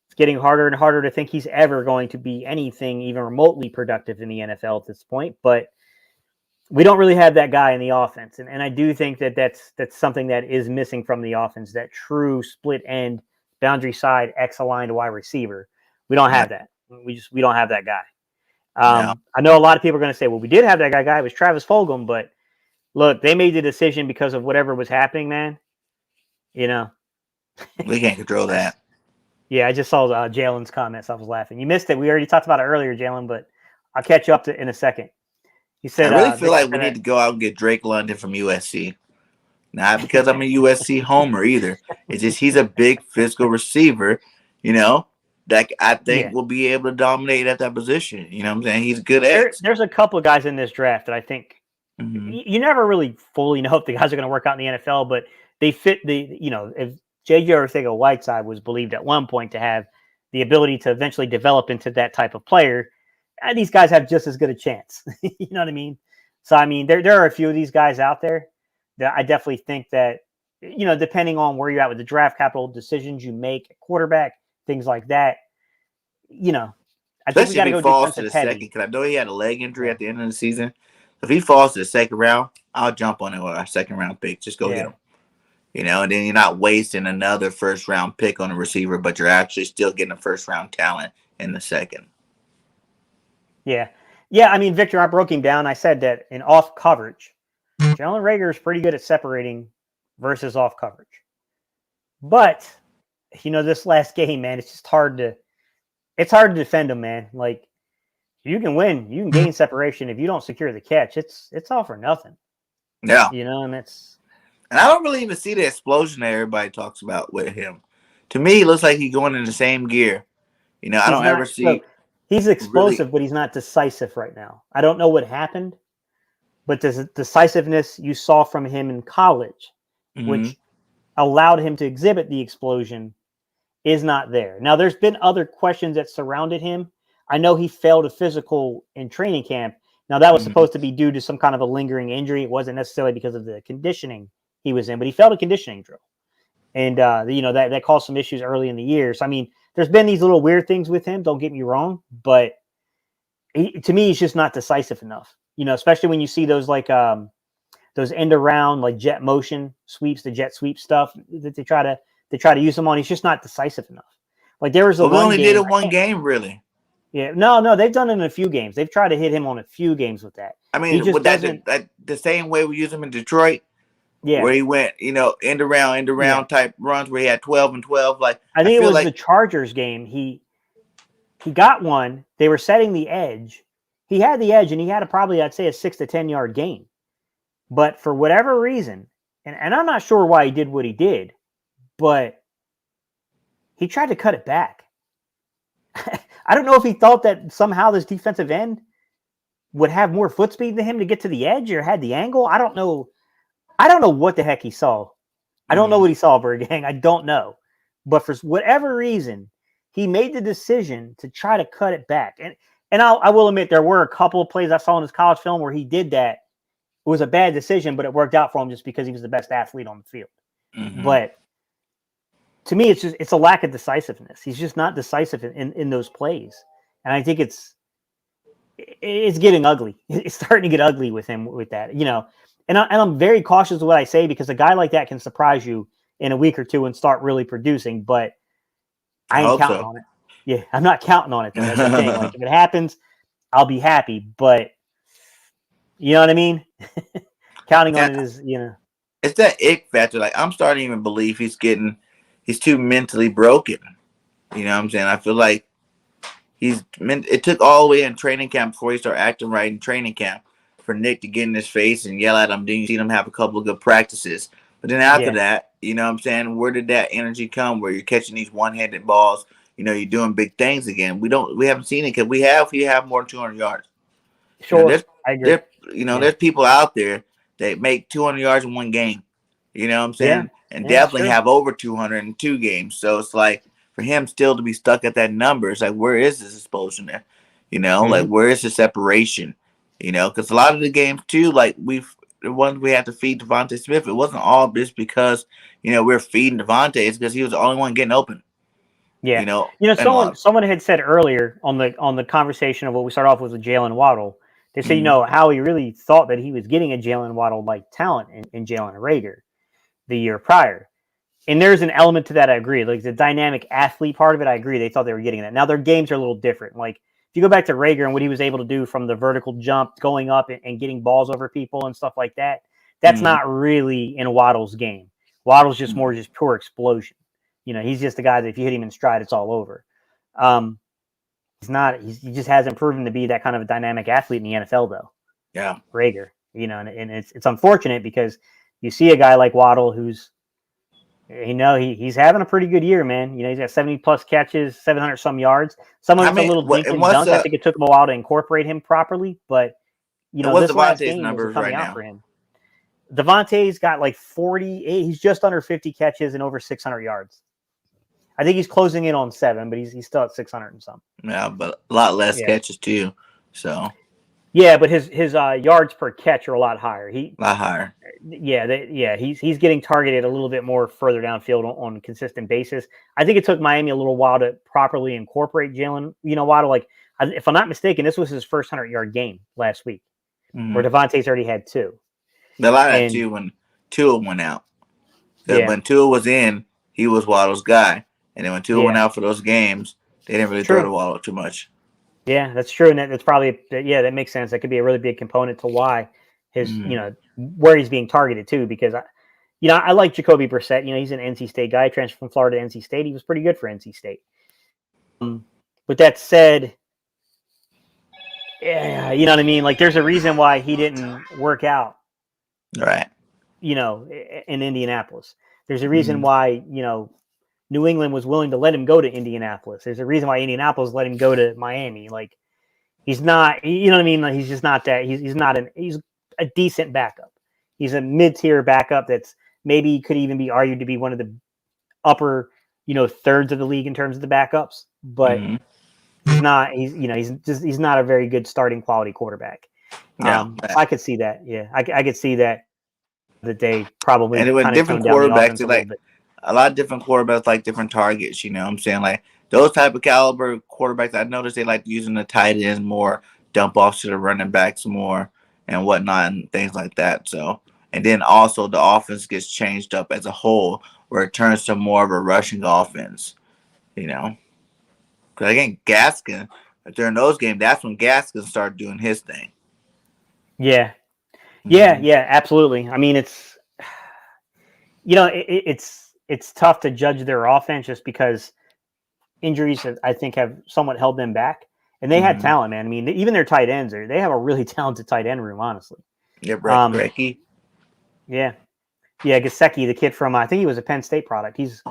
it's getting harder and harder to think he's ever going to be anything even remotely productive in the NFL at this point. But we don't really have that guy in the offense. And I do think that's something that is missing from the offense, that true split end, boundary side, X-aligned wide receiver. We don't have that. We don't have that guy. No, I know a lot of people are going to say, well, we did have that guy. It was Travis Fulgham, but look, they made the decision because of whatever was happening, man. You know, we can't control that. yeah, I just saw Jalen's comments. I was laughing. You missed it. We already talked about it earlier, Jalen, but I'll catch you up in a second. He I said, really feel Victor like we said need that, to go out and get Drake London from USC. Not because I'm a USC homer either. It's just he's a big physical receiver, you know, that I yeah. think will be able to dominate at that position. You know what I'm saying? He's good X. There's a couple of guys in this draft that I think Mm-hmm. you never really fully know if the guys are going to work out in the NFL, but they fit if J.J. Arcega-Whiteside was believed at one point to have the ability to eventually develop into that type of player, these guys have just as good a chance. You know what I mean? So, I mean, there are a few of these guys out there that I definitely think that, depending on where you're at with the draft capital decisions you make at quarterback, things like that, I think we Especially got if to he go falls to defensive the second, heavy. because I know he had a leg injury Yeah. at the end of the season. If he falls to the second round, I'll jump on it with our second round pick. Just go get Yeah. him. And then you're not wasting another first round pick on a receiver, but you're actually still getting a first round talent in the second. Yeah. Yeah. I mean, Victor, I broke him down. I said that in off coverage, Jalen Reagor is pretty good at separating versus off coverage. But, this last game, man, it's hard to defend him, man. Like, you can win, you can gain separation. If you don't secure the catch, it's all for nothing. Yeah. And I don't really even see the explosion that everybody talks about with him. To me, he looks like he's going in the same gear. I don't ever see he's really. explosive, but he's not decisive right now. I don't know what happened, but the decisiveness you saw from him in college, which allowed him to exhibit the explosion, is not there. Now, there's been other questions that surrounded him. I know he failed a physical in training camp. Now, that was supposed to be due to some kind of a lingering injury. It wasn't necessarily because of the conditioning he was in, but he failed a conditioning drill. And, that caused some issues early in the year. So, I mean, there's been these little weird things with him. Don't get me wrong. But to me, he's just not decisive enough, especially when you see those those end around, like jet motion sweeps, the jet sweep stuff that they try to use him on. He's just not decisive enough. Like there was we only did it one game, really. Yeah, no, they've done it in a few games. They've tried to hit him on a few games with that. I mean, he just with that the same way we used him in Detroit, where he went, end around type runs where he had 12 and 12. Like I think it was the Chargers game. He got one. They were setting the edge. He had the edge, and he had probably, I'd say, a 6 to 10 yard gain. But for whatever reason, and I'm not sure why he did what he did, but he tried to cut it back. I don't know if he thought that somehow this defensive end would have more foot speed than him to get to the edge or had the angle. I don't know. I don't know what the heck he saw. I don't know what he saw, BIRDGANG. I don't know. But for whatever reason, he made the decision to try to cut it back. And I will admit there were a couple of plays I saw in his college film where he did that. It was a bad decision, but it worked out for him just because he was the best athlete on the field. But to me, it's a lack of decisiveness. He's just not decisive in those plays. And I think it's getting ugly. It's starting to get ugly with him with that, And I'm very cautious of what I say because a guy like that can surprise you in a week or two and start really producing. But I ain't counting on it. Yeah, I'm not counting on it. Though. That's the thing. Like if it happens, I'll be happy. But you know what I mean? Counting on it is, It's that ick factor. Like I'm starting to even believe he's too mentally broken. You know what I'm saying? I feel like it took all the way in training camp before he started acting right in training camp for Nick to get in his face and yell at him. Then you see him have a couple of good practices. But then after that, you know what I'm saying? Where did that energy come where you're catching these one-handed balls? You're doing big things again. We haven't seen it because you have more than 200 yards. Sure, I agree. There's people out there that make 200 yards in one game. You know what I'm saying? And definitely have over 200 in 2 games. So it's like for him still to be stuck at that number, it's like, where is this explosion there? Like where is the separation? Because a lot of the games too, like the ones we had to feed Devonte Smith, it wasn't all just because, we're feeding Devonte. It's because he was the only one getting open. Yeah. Someone had said earlier on the conversation of what we started off with Jaylen Waddle, they said, how he really thought that he was getting a Jaylen Waddle-like talent in Jalen Reagor the year prior. And there's an element to that I agree. Like the dynamic athlete part of it, I agree. They thought they were getting that. Now their games are a little different. Like you go back to Rager and what he was able to do from the vertical jump, going up and getting balls over people and stuff like that, that's not really in Waddle's game. Waddle's just more just pure explosion. He's just the guy that if you hit him in stride, it's all over. He just hasn't proven to be that kind of a dynamic athlete in the NFL, though. Yeah. Rager, and it's unfortunate because you see a guy like Waddle who's, he's having a pretty good year, man. He's got 70 plus catches, 700 some yards. Some of it's a little dink and dunk. I think it took him a while to incorporate him properly, but what's this last Devontae's game numbers was coming right out now for him. Devonte's got like 48. He's just under 50 catches and over 600 yards. I think he's closing in on 7, but he's still at 600 and some. Yeah, but a lot less catches too. So. Yeah, but his yards per catch are a lot higher. A lot higher. Yeah, he's getting targeted a little bit more further downfield on a consistent basis. I think it took Miami a little while to properly incorporate Jaylen. Waddle, like, if I'm not mistaken, this was his first 100-yard game last week, where Devontae's already had 2. A lot of that too when Tua went out. When Tua was in, he was Waddle's guy, and then when Tua went out for those games, they didn't really throw the Waddle too much. Yeah, that's true, and that's probably that makes sense. That could be a really big component to why his where he's being targeted too. Because I like Jacoby Brissett. He's an NC State guy, transferred from Florida to NC State. He was pretty good for NC State. With that said, yeah, you know what I mean. Like, there's a reason why he didn't work out, right? In Indianapolis. There's a reason why New England was willing to let him go to Indianapolis. There's a reason why Indianapolis let him go to Miami. Like, he's not, you know what I mean? Like, he's just not that. He's a decent backup. He's a mid-tier backup that's maybe could even be argued to be one of the upper, thirds of the league in terms of the backups. But he's not. He's not a very good starting quality quarterback. I could see that. Yeah, I could see that. That they probably and it was different quarterbacks. A lot of different quarterbacks like different targets. You know what I'm saying? Like, those type of caliber quarterbacks, I noticed they like using the tight ends more, dump offs to the running backs more, and whatnot, and things like that. So, and then also the offense gets changed up as a whole, where it turns to more of a rushing offense. Because again, Gaskin, during those games, that's when Gaskin started doing his thing. Yeah, absolutely. I mean, it's it's tough to judge their offense just because injuries, I think, have somewhat held them back. And they had talent, man. I mean, even their tight ends, they have a really talented tight end room, honestly. Yeah, Brecky. Yeah, Gesicki, the kid from, I think he was a Penn State product. He's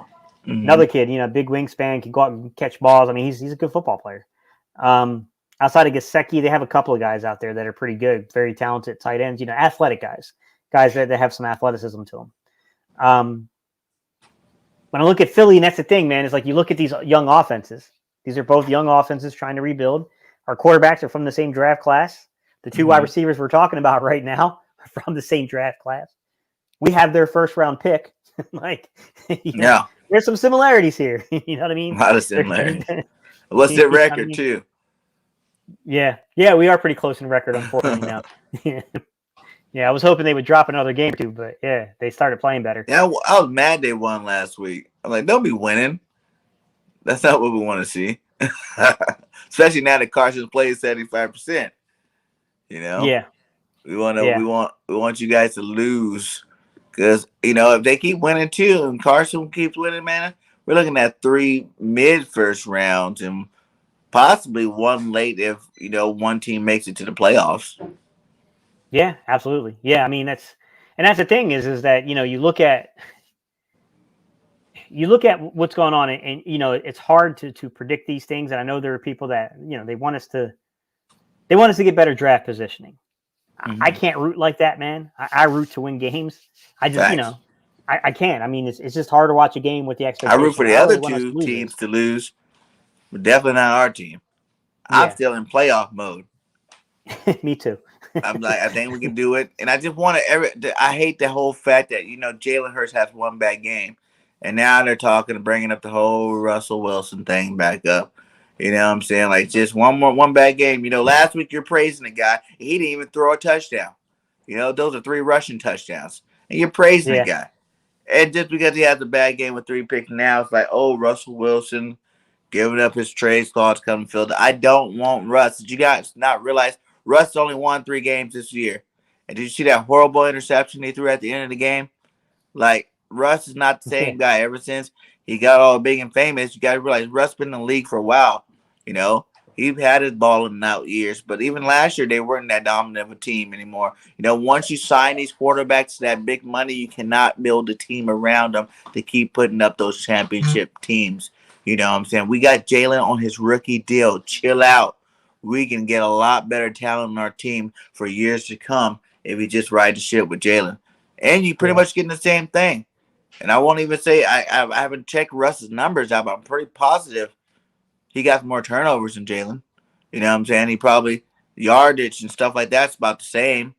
another kid, big wingspan, can go out and catch balls. I mean, he's a good football player. Outside of Gesicki, they have a couple of guys out there that are pretty good, very talented tight ends, athletic guys that have some athleticism to them. When I look at Philly, and that's the thing, man, is like you look at these young offenses. These are both young offenses trying to rebuild. Our quarterbacks are from the same draft class. The 2 wide receivers we're talking about right now are from the same draft class. We have their first round pick. There's some similarities here. You know what I mean? A lot of similarities. What's their record, too? Yeah, we are pretty close in record, unfortunately, now. Yeah, I was hoping they would drop another game or 2, but yeah, they started playing better. Yeah, I was mad they won last week. I'm like, they'll be winning. That's not what we want to see. Especially now that Carson's played 75%. Yeah. We want you guys to lose. Because, if they keep winning too and Carson keeps winning, man, we're looking at 3 mid-first rounds and possibly 1 late if, one team makes it to the playoffs. Yeah, absolutely. Yeah, I mean, that's the thing is that, you look at what's going on and it's hard to predict these things. And I know there are people that, they want us to get better draft positioning. I can't root like that, man. I root to win games. I just, I can't. I mean, it's just hard to watch a game with the expectation. I root for the other 2 teams to lose, but definitely not our team. Yeah. I'm still in playoff mode. Me too. I'm like, I think we can do it. And I just want to, I hate the whole fact that, Jalen Hurts has 1 bad game. And now they're bringing up the whole Russell Wilson thing back up. You know what I'm saying? Like, just one bad game. Last week you're praising the guy. He didn't even throw a touchdown. Those are 3 rushing touchdowns. And you're praising the guy. And just because he has a bad game with 3 picks now, it's like, oh, Russell Wilson, giving up his trade clause coming field. I don't want Russ. Did you guys not realize Russ only won 3 games this year? And did you see that horrible interception he threw at the end of the game? Like, Russ is not the Yeah. same guy ever since he got all big and famous. You got to realize Russ been in the league for a while. You know, he's had his balling out years, but even last year they weren't that dominant of a team anymore. You know, once you sign these quarterbacks to that big money, you cannot build a team around them to keep putting up those championship teams. You know what I'm saying? We got Jaylen on his rookie deal. Chill out. We can get a lot better talent on our team for years to come if we just ride the ship with Jaylen. And you pretty much getting the same thing. And I won't even say I haven't checked Russ's numbers out, but I'm pretty positive he got more turnovers than Jaylen. You know what I'm saying? He probably yardage and stuff like that's about the same.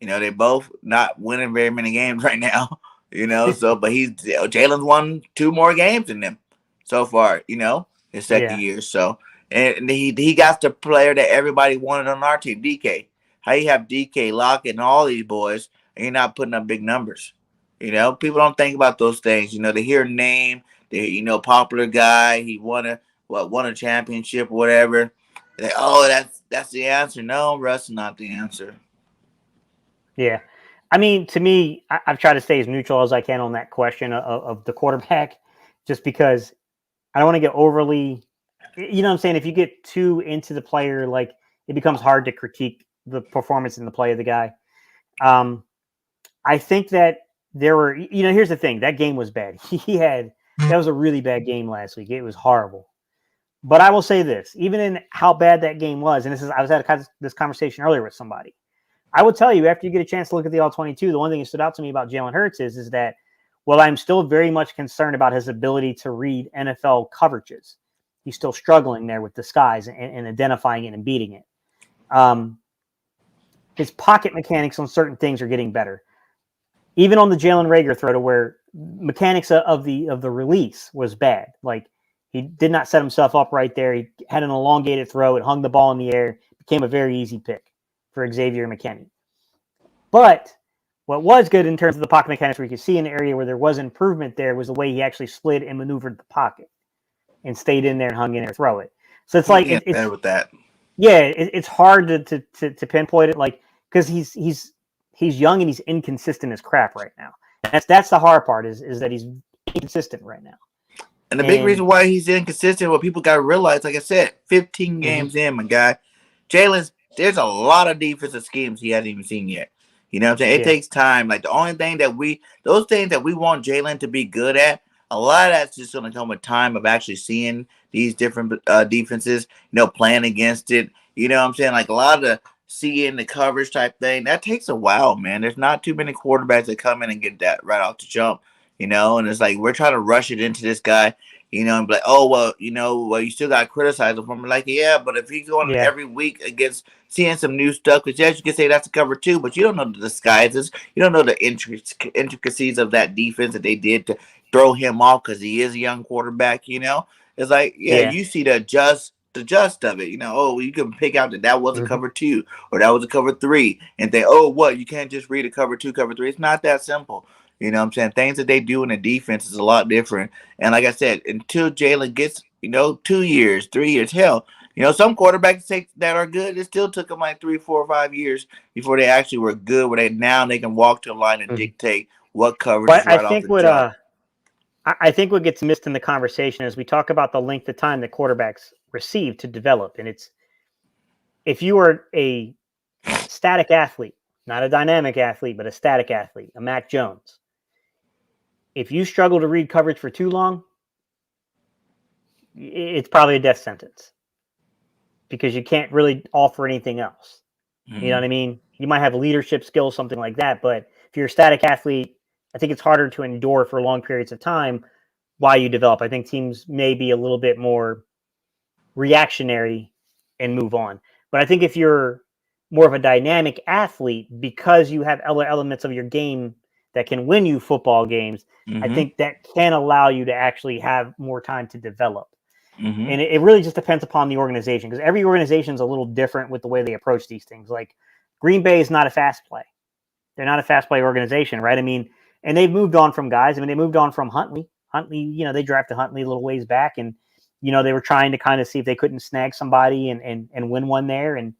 You know, they both not winning very many games right now. You know, so but Jaylen's won 2 more games than them so far. You know, his second Yeah. year. So and he got the player that everybody wanted on our team, DK. How you have DK, Lockett, and all these boys, and you're not putting up big numbers? You know, people don't think about those things. You know, they hear a name, they popular guy, he won a championship or whatever. Like, oh, that's the answer. No, Russ is not the answer. Yeah. I mean, to me, I've tried to stay as neutral as I can on that question of the quarterback, just because I don't want to get overly, you know what I'm saying? If you get too into the player, like, it becomes hard to critique the performance and the play of the guy. I think that there were, here's the thing. That game was bad. That was a really bad game last week. It was horrible. But I will say this, even in how bad that game was, and I was at this conversation earlier with somebody. I will tell you, after you get a chance to look at the All-22, the one thing that stood out to me about Jalen Hurts is that, well, I'm still very much concerned about his ability to read NFL coverages. He's still struggling there with disguise and identifying it and beating it. His pocket mechanics on certain things are getting better. Even on the Jalen Reagor throw, to where mechanics of the release was bad. Like, he did not set himself up right there. He had an elongated throw. It hung the ball in the air. Became a very easy pick for Xavier McKinney. But what was good in terms of the pocket mechanics, where you could see an area where there was improvement there, was the way he actually slid and maneuvered the pocket and stayed in there and hung in there and throw it. So it's like, it's better with that. Yeah, it's hard to pinpoint it, like, because he's young and he's inconsistent as crap right now. That's the hard part is that he's inconsistent right now. And the big reason why he's inconsistent, what people got to realize, like I said, 15 games in, my guy, there's a lot of defensive schemes he hasn't even seen yet. You know what I'm saying? It takes time. Like, those things that we want Jaylen to be good at, a lot of that's just going to come with time of actually seeing these different defenses, playing against it. You know what I'm saying? Like, a lot of the seeing the coverage type thing, that takes a while, man. There's not too many quarterbacks that come in and get that right off the jump. And it's like we're trying to rush it into this guy, and be like, oh, well, you still got to criticize him. I'm like, yeah, but if he's going every week against seeing some new stuff, because yes, you can say that's a cover 2, but you don't know the disguises. You don't know the intricacies of that defense that they did to throw him off because he is a young quarterback, It's like, you see the just of it, you can pick out that was a cover 2 or that was a cover 3 and think, oh, what, you can't just read a cover 2, cover 3. It's not that simple. You know what I'm saying? Things that they do in the defense is a lot different. And like I said, until Jaylen gets, 2 years, 3 years, hell, some quarterbacks that are good, it still took them like 3, 4, 5 years before they actually were good, where they can walk to a line and dictate what coverage is right off the jump. I think what gets missed in the conversation is we talk about the length of time that quarterbacks receive to develop. And if you are a static athlete, not a dynamic athlete, but a static athlete, a Mac Jones, if you struggle to read coverage for too long, it's probably a death sentence, because you can't really offer anything else. You know what I mean? You might have leadership skills, something like that, but if you're a static athlete, I think it's harder to endure for long periods of time while you develop. I think teams may be a little bit more reactionary and move on. But I think if you're more of a dynamic athlete, because you have other elements of your game that can win you football games, I think that can allow you to actually have more time to develop. And it really just depends upon the organization, because every organization is a little different with the way they approach these things. Like, Green Bay is not a fast play. They're not a fast play organization, right? I mean, and they've moved on from guys. I mean, they moved on from Huntley. They drafted Huntley a little ways back, and, they were trying to kind of see if they couldn't snag somebody and win one there. And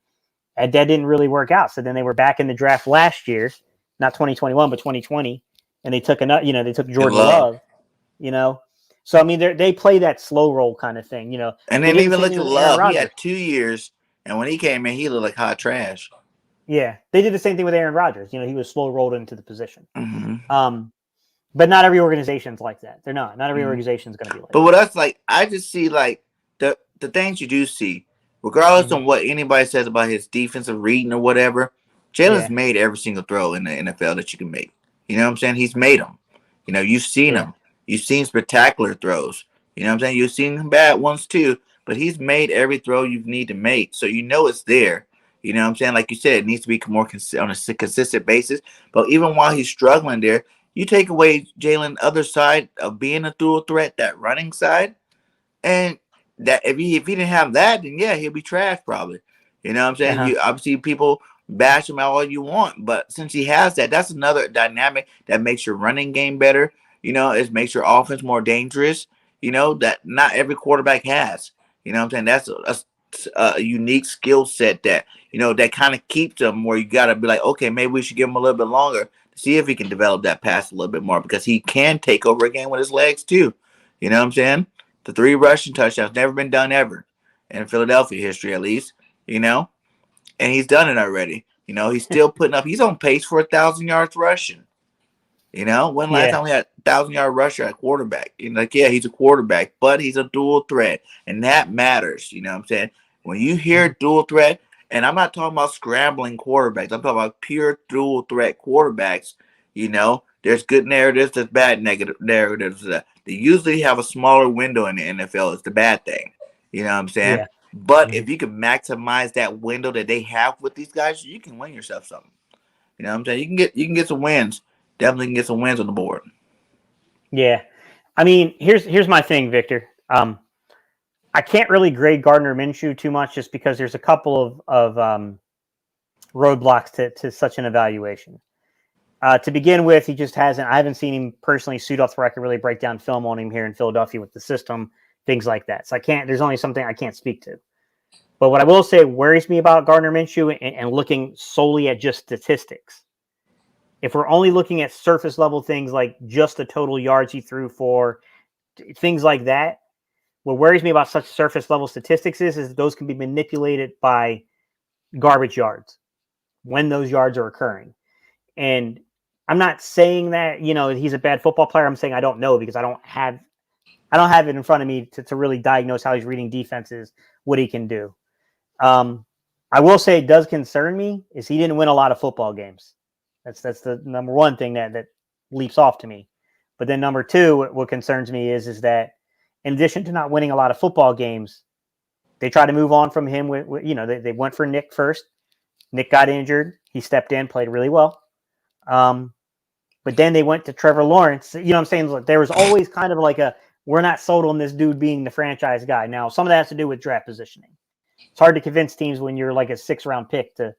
that didn't really work out. So then they were back in the draft last year, not 2021, but 2020. And they took they took Jordan Love, So, I mean, they play that slow roll kind of thing, And They then did the even same look thing at with Aaron Love. He Rodgers. had 2 years, and when he came in, he looked like hot trash. Yeah, they did the same thing with Aaron Rodgers. He was slow rolled into the position. Mm-hmm. But not every organization's like that. They're not. Not every organization's going to be like that. But with us, like, I just see, like, the things you do see, regardless of what anybody says about his defensive reading or whatever, Jalen's made every single throw in the NFL that you can make. You know what I'm saying? He's made them. You've seen them. You've seen spectacular throws. You know what I'm saying? You've seen bad ones too, but he's made every throw you need to make. So it's there. You know what I'm saying? Like you said, it needs to be more on a consistent basis. But even while he's struggling there, you take away Jaylen's other side of being a dual threat, that running side, and that if he didn't have that, then he'll be trash probably. You know what I'm saying? You obviously people bash him out all you want, but since he has that, that's another dynamic that makes your running game better. It makes your offense more dangerous. That not every quarterback has. You know what I'm saying? That's a unique skill set that that kind of keeps him where you got to be like, okay, maybe we should give him a little bit longer to see if he can develop that pass a little bit more, because he can take over a game with his legs too. You know what I'm saying? The 3 rushing touchdowns never been done ever in Philadelphia history, at least. And he's done it already. He's still putting up. He's on pace for 1,000 yards rushing. When last time we had 1,000-yard rusher at quarterback? He's a quarterback, but he's a dual threat, and that matters. You know what I'm saying? When you hear dual threat, and I'm not talking about scrambling quarterbacks, I'm talking about pure dual threat quarterbacks. There's good narratives, there's bad negative narratives. They usually have a smaller window in the NFL. It's the bad thing. You know what I'm saying? Yeah. But if you can maximize that window that they have with these guys, you can win yourself something. You know what I'm saying? You can get some wins. Definitely can get some wins on the board. Yeah. I mean, here's my thing, Victor. I can't really grade Gardner Minshew too much just because there's a couple of roadblocks to such an evaluation. To begin with, I haven't seen him personally suit off the record, really break down film on him here in Philadelphia with the system, things like that. So there's only something I can't speak to. But what I will say worries me about Gardner Minshew and looking solely at just statistics. If we're only looking at surface level things like just the total yards he threw for, things like that, what worries me about such surface level statistics is those can be manipulated by garbage yards when those yards are occurring. And I'm not saying that, he's a bad football player. I'm saying I don't know because I don't have it in front of me to really diagnose how he's reading defenses, what he can do. I will say it does concern me is he didn't win a lot of football games. That's the number one thing that leaps off to me. But then number two, what concerns me is that in addition to not winning a lot of football games, they tried to move on from him they went for Nick first. Nick got injured. He stepped in, played really well. But then they went to Trevor Lawrence. You know what I'm saying? Like, there was always kind of like we're not sold on this dude being the franchise guy. Now, some of that has to do with draft positioning. It's hard to convince teams when you're like a 6th-round pick to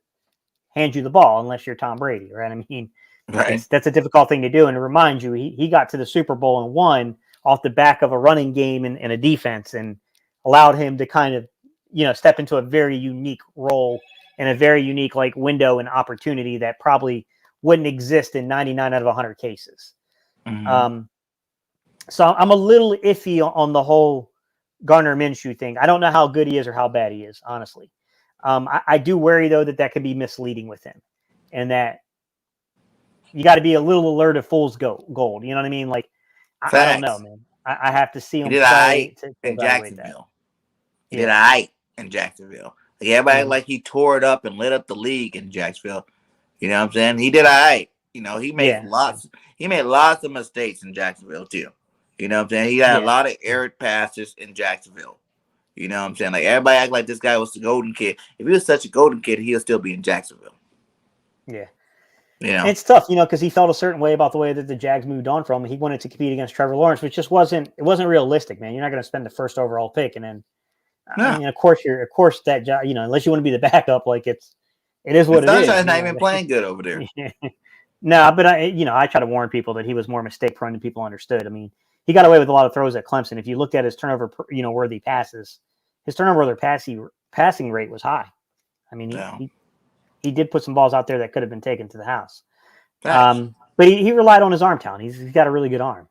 hand you the ball unless you're Tom Brady, right? I mean, that's a difficult thing to do. And to remind you, he got to the Super Bowl and won off the back of a running game and a defense, and allowed him to kind of, step into a very unique role and a very unique window and opportunity that probably wouldn't exist in 99 out of 100 cases. Mm-hmm. So I'm a little iffy on the whole Gardner Minshew thing. I don't know how good he is or how bad he is, honestly. I do worry, though, that could be misleading with him, and that you got to be a little alert of fool's gold. You know what I mean? Like, I don't know, man. I have to see him play to in Jacksonville. He did all right in Jacksonville. Like, everybody he tore it up and lit up the league in Jacksonville. You know what I'm saying? He did all right. He made lots. He made lots of mistakes in Jacksonville too. You know what I'm saying? He got a lot of errant passes in Jacksonville. You know what I'm saying? Like, everybody act like this guy was the golden kid. If he was such a golden kid, he'll still be in Jacksonville. Yeah. And it's tough, because he felt a certain way about the way that the Jags moved on from him. He wanted to compete against Trevor Lawrence, which just wasn't realistic, man. You're not going to spend the 1st overall pick and then, I mean, of course that job, unless you want to be the backup, like it is what it is. Sunshine's not even playing good over there. No, but I try to warn people that he was more mistake prone than people understood. I mean, he got away with a lot of throws at Clemson. If you looked at his turnover, worthy passes, his turnover worthy passing rate was high. I mean, he did put some balls out there that could have been taken to the house. But he relied on his arm talent. He's got a really good arm.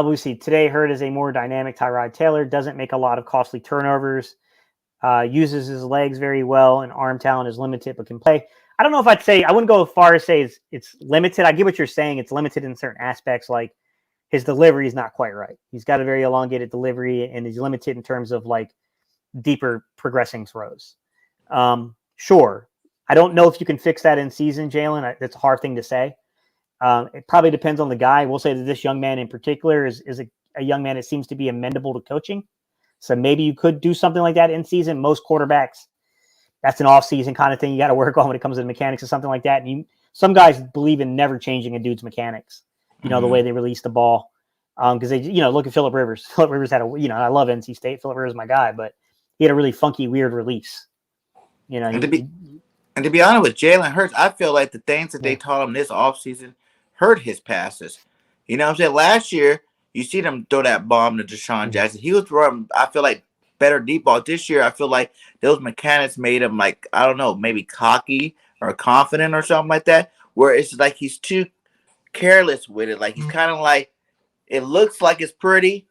We see today Hurd is a more dynamic Tyrod Taylor, doesn't make a lot of costly turnovers, uses his legs very well, and arm talent is limited but can play. I don't know if I wouldn't go as far as say it's limited. I get what you're saying. It's limited in certain aspects, like his delivery is not quite right. He's got a very elongated delivery, and he's limited in terms of like deeper progressing throws. Sure. I don't know if you can fix that in season, Jaylen. That's a hard thing to say. It probably depends on the guy. We'll say that this young man in particular is a young man that seems to be amenable to coaching. So maybe you could do something like that in season. Most quarterbacks, that's an off-season kind of thing you got to work on when it comes to the mechanics or something like that. And some guys believe in never changing a dude's mechanics, the way they release the ball. Because they, look at Phillip Rivers. Phillip Rivers had I love NC State. Phillip Rivers is my guy, but he had a really funky, weird release. And to be honest with Jalen Hurts, I feel like the things that they taught him this offseason hurt his passes. You know what I'm saying? Last year, you see them throw that bomb to Deshaun Jackson. He was throwing, I feel like, better deep ball. This year, I feel like those mechanics made him, like, I don't know, maybe cocky or confident or something like that, where it's like he's too careless with it. Like, he's kind of like, it looks like it's pretty,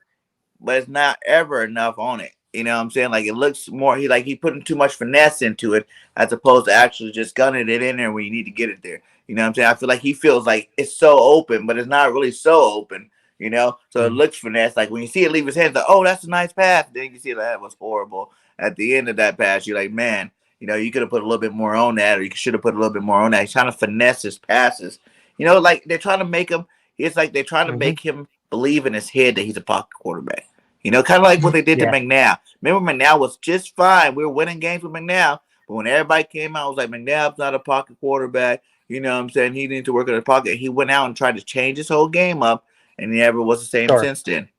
but it's not ever enough on it. You know what I'm saying? Like, it looks more, he putting too much finesse into it as opposed to actually just gunning it in there when you need to get it there. You know what I'm saying? I feel like he feels like it's so open, but it's not really so open, So it looks finesse. Like, when you see it leave his hands, like, oh, that's a nice pass. Then you see that was horrible. At the end of that pass, you're like, man, you could have put a little bit more on that, or you should have put a little bit more on that. He's trying to finesse his passes. Like, they're trying to make him, it's like they're trying to make him believe in his head that he's a pocket quarterback. Kind of like what they did to McNabb. Remember, McNabb was just fine. We were winning games with McNabb. But when everybody came out, it was like, McNabb's not a pocket quarterback. You know what I'm saying? He needs to work in the pocket. He went out and tried to change his whole game up, and he never was the same since then.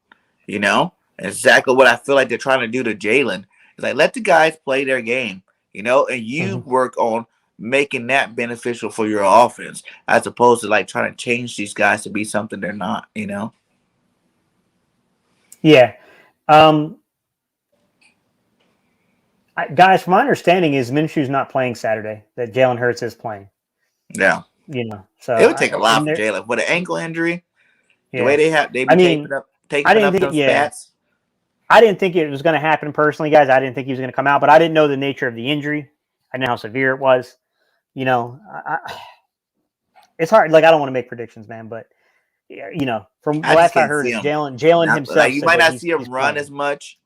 Exactly what I feel like they're trying to do to Jaylen. It's like, let the guys play their game, and you work on making that beneficial for your offense as opposed to, like, trying to change these guys to be something they're not, Yeah. Guys, from my understanding is Minshew's not playing Saturday, that Jalen Hurts is playing. Yeah. So it would take a lot for Jalen. With an ankle injury, the way they be taking up those stats. I didn't think it was going to happen personally, guys. I didn't think he was going to come out, but I didn't know the nature of the injury. I didn't know how severe it was. It's hard. Like, I don't want to make predictions, man, but from last I heard, Jalen himself. Like, you might not see him run as much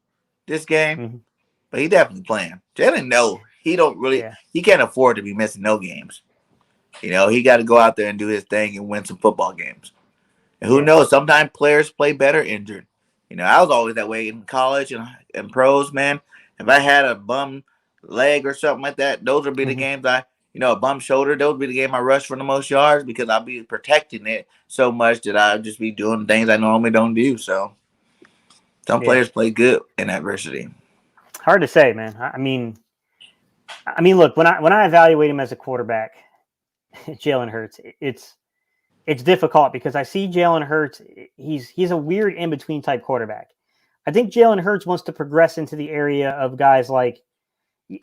this game, but he definitely playing. Jalen, he don't really. He can't afford to be missing no games. He got to go out there and do his thing and win some football games. And who knows? Sometimes players play better injured. I was always that way in college and pros, man. If I had a bum leg or something like that, those would be the games a bum shoulder, those would be the game I rush for the most yards because I'll be protecting it so much that I'll just be doing things I normally don't do. So some players play good in adversity. Hard to say, man. I mean, look, when I evaluate him as a quarterback, Jalen Hurts, it's difficult because I see Jalen Hurts. He's a weird in-between type quarterback. I think Jalen Hurts wants to progress into the area of guys like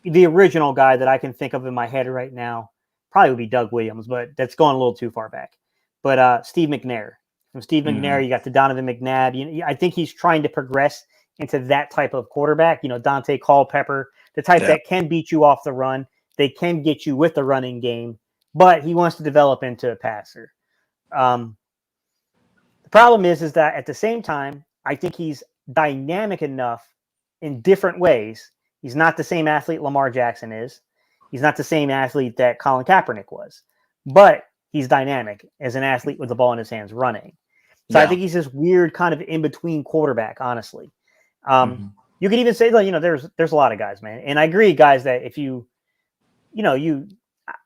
the original guy that I can think of in my head right now probably would be Doug Williams, but that's going a little too far back. But Steve McNair. From Steve McNair, you got the Donovan McNabb. I think he's trying to progress into that type of quarterback. Dante Culpepper, the type that can beat you off the run. They can get you with the running game, but he wants to develop into a passer. The problem is that at the same time, I think he's dynamic enough in different ways. He's not the same athlete Lamar Jackson is. He's not the same athlete that Colin Kaepernick was, but he's dynamic as an athlete with the ball in his hands running. So I think he's this weird kind of in-between quarterback, honestly. You could even say, there's a lot of guys, man. And I agree, guys, that if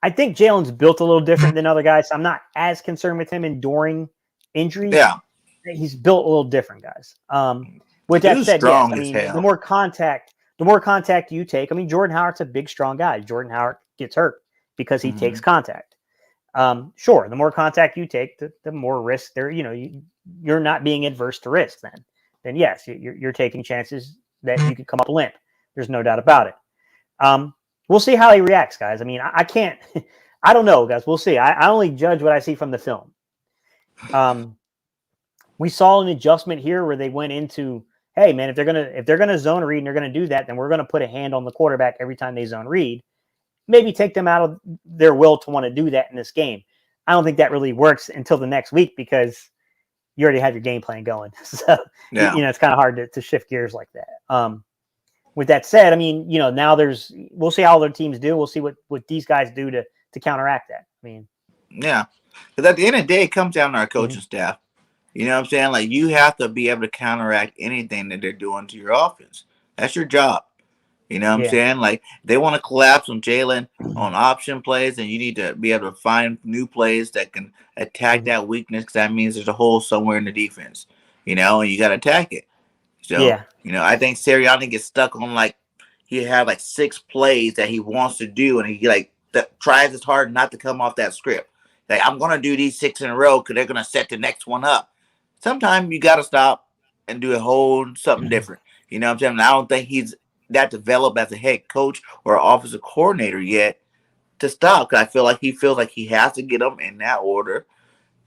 I think Jalen's built a little different than other guys. So I'm not as concerned with him enduring injuries. Yeah. He's built a little different, guys. With that said, the more contact you take, Jordan Howard's a big, strong guy. Jordan Howard gets hurt because he takes contact. Sure, the more contact you take, the more risk there. you're not being adverse to risk. Then yes, you're taking chances that you could come up limp. There's no doubt about it. We'll see how he reacts, guys. I mean, I can't. I don't know, guys. We'll see. I only judge what I see from the film. We saw an adjustment here where they went into, hey man, if they're gonna zone read and they're gonna do that, then we're gonna put a hand on the quarterback every time they zone read. Maybe take them out of their will to want to do that in this game. I don't think that really works until the next week because you already have your game plan going. So it's kind of hard to shift gears like that. With that said, I mean, now we'll see how other teams do. We'll see what these guys do to counteract that. I mean, yeah, because at the end of the day, it comes down to our coaching staff. You know what I'm saying? Like, you have to be able to counteract anything that they're doing to your offense. That's your job. You know what I'm saying? Like, they want to collapse on Jaylen on option plays, and you need to be able to find new plays that can attack that weakness, because that means there's a hole somewhere in the defense, and you got to attack it. So, I think Sirianni gets stuck on, he had 6 plays that he wants to do, and he, tries his hard not to come off that script. Like, I'm going to do these 6 in a row because they're going to set the next one up. Sometimes you got to stop and do something different. You know what I'm saying? And I don't think he's that developed as a head coach or offensive coordinator yet to stop, because I feel like he feels like he has to get them in that order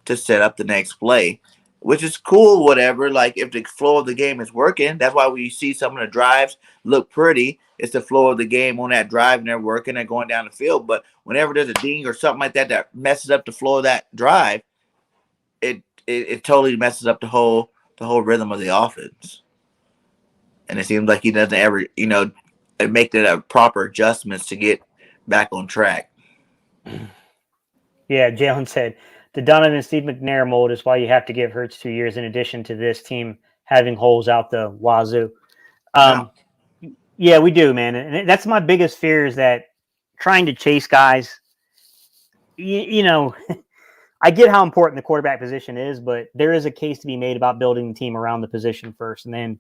to set up the next play, which is cool, whatever. Like, if the flow of the game is working, that's why we see some of the drives look pretty. It's the flow of the game on that drive, and they're working and going down the field. But whenever there's a ding or something like that messes up the flow of that drive, it totally messes up the whole rhythm of the offense. And it seems like he doesn't ever, make the proper adjustments to get back on track. Yeah, Jaylen said, the Donovan and Steve McNair mold is why you have to give Hurts 2 years in addition to this team having holes out the wazoo. Yeah, we do, man. And that's my biggest fear, is that trying to chase guys, I get how important the quarterback position is, but there is a case to be made about building the team around the position first, and then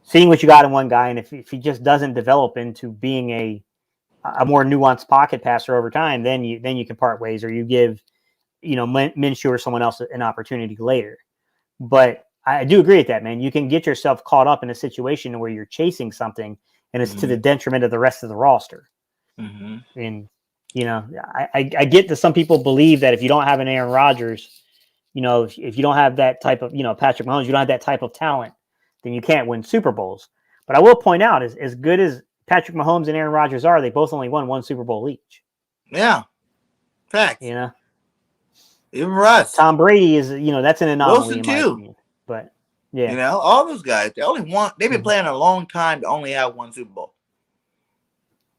seeing what you got in one guy. And if he just doesn't develop into being a more nuanced pocket passer over time, then you can part ways, or you give, Minshew or someone else an opportunity later. But I do agree with that, man. You can get yourself caught up in a situation where you're chasing something and it's to the detriment of the rest of the roster. And, I get that some people believe that if you don't have an Aaron Rodgers, if you don't have that type of, Patrick Mahomes, you don't have that type of talent, then you can't win Super Bowls. But I will point out, as good as Patrick Mahomes and Aaron Rodgers are, they both only won 1 Super Bowl each. Yeah. Facts. Even Russ. Tom Brady is, that's an anomaly Wilson in my too. opinion. But yeah. All those guys, they've been playing a long time to only have 1 Super Bowl.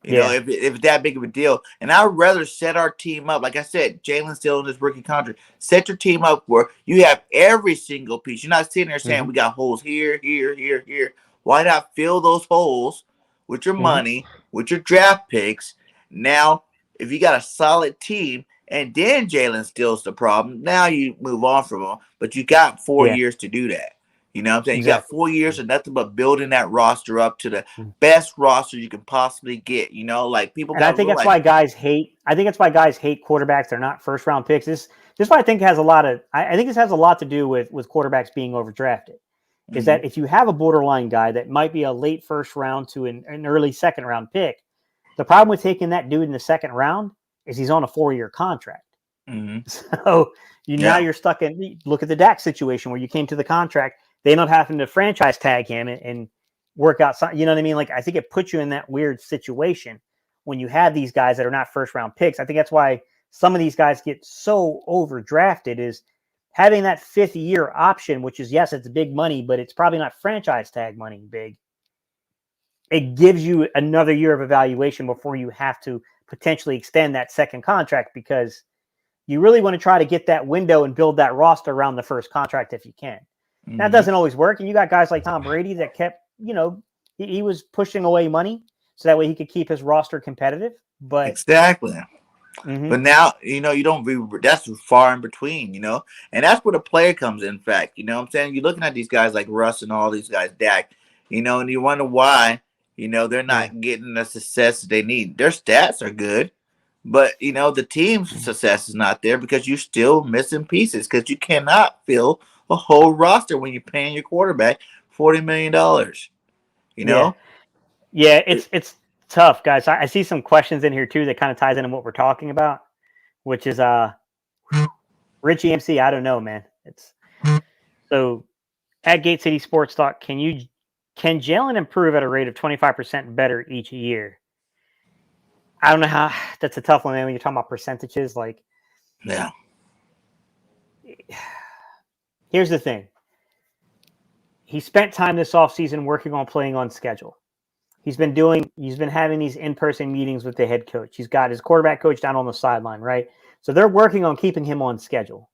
If it's that big of a deal. And I'd rather set our team up. Like I said, Jaylen's still in his rookie contract. Set your team up where you have every single piece. You're not sitting there saying we got holes here, here, here, here. Why not fill those holes with your money, with your draft picks? Now, if you got a solid team and then Jaylen steals the problem, now you move on from him. But you got 4 years to do that. You know what I'm saying? Exactly. You got 4 years of nothing but building that roster up to the best roster you can possibly get. People. And I think that's why guys hate. I think that's why guys hate quarterbacks. They're not first round picks. This why I think has a lot of. I think this has a lot to do with quarterbacks being overdrafted. Is that if you have a borderline guy that might be a late first round to an early second round pick, the problem with taking that dude in the second round is he's on a 4-year contract. So now you're stuck in. Look at the Dak situation where you came to the contract. They end up having to franchise tag him and work out something. You know what I mean? I think it puts you in that weird situation when you have these guys that are not first round picks. I think that's why some of these guys get so overdrafted, is having that 5th year option, which is, yes, it's big money, but it's probably not franchise tag money big. It gives you another year of evaluation before you have to potentially extend that second contract, because you really want to try to get that window and build that roster around the first contract if you can. That doesn't always work. And you got guys like Tom Brady that kept, he was pushing away money so that way he could keep his roster competitive. But exactly. But now, you don't that's far in between, and that's where the player comes in fact. You know what I'm saying? You're looking at these guys like Russ and all these guys, Dak, and you wonder why, they're not getting the success that they need. Their stats are good, But the team's success is not there because you're still missing pieces because you cannot fill a whole roster when you're paying your quarterback $40 million. You Yeah. know, Yeah, it's tough, guys. I see some questions in here too that kind of ties into what we're talking about, which is Richie MC. I don't know, man. It's so at Gate City Sports Talk. Can Jaylen improve at a rate of 25% better each year? I don't know how. That's a tough one, man. When you're talking about percentages, like, yeah, here's the thing. He spent time this offseason working on playing on schedule. He's been having these in-person meetings with the head coach. He's got his quarterback coach down on the sideline, right? So they're working on keeping him on schedule.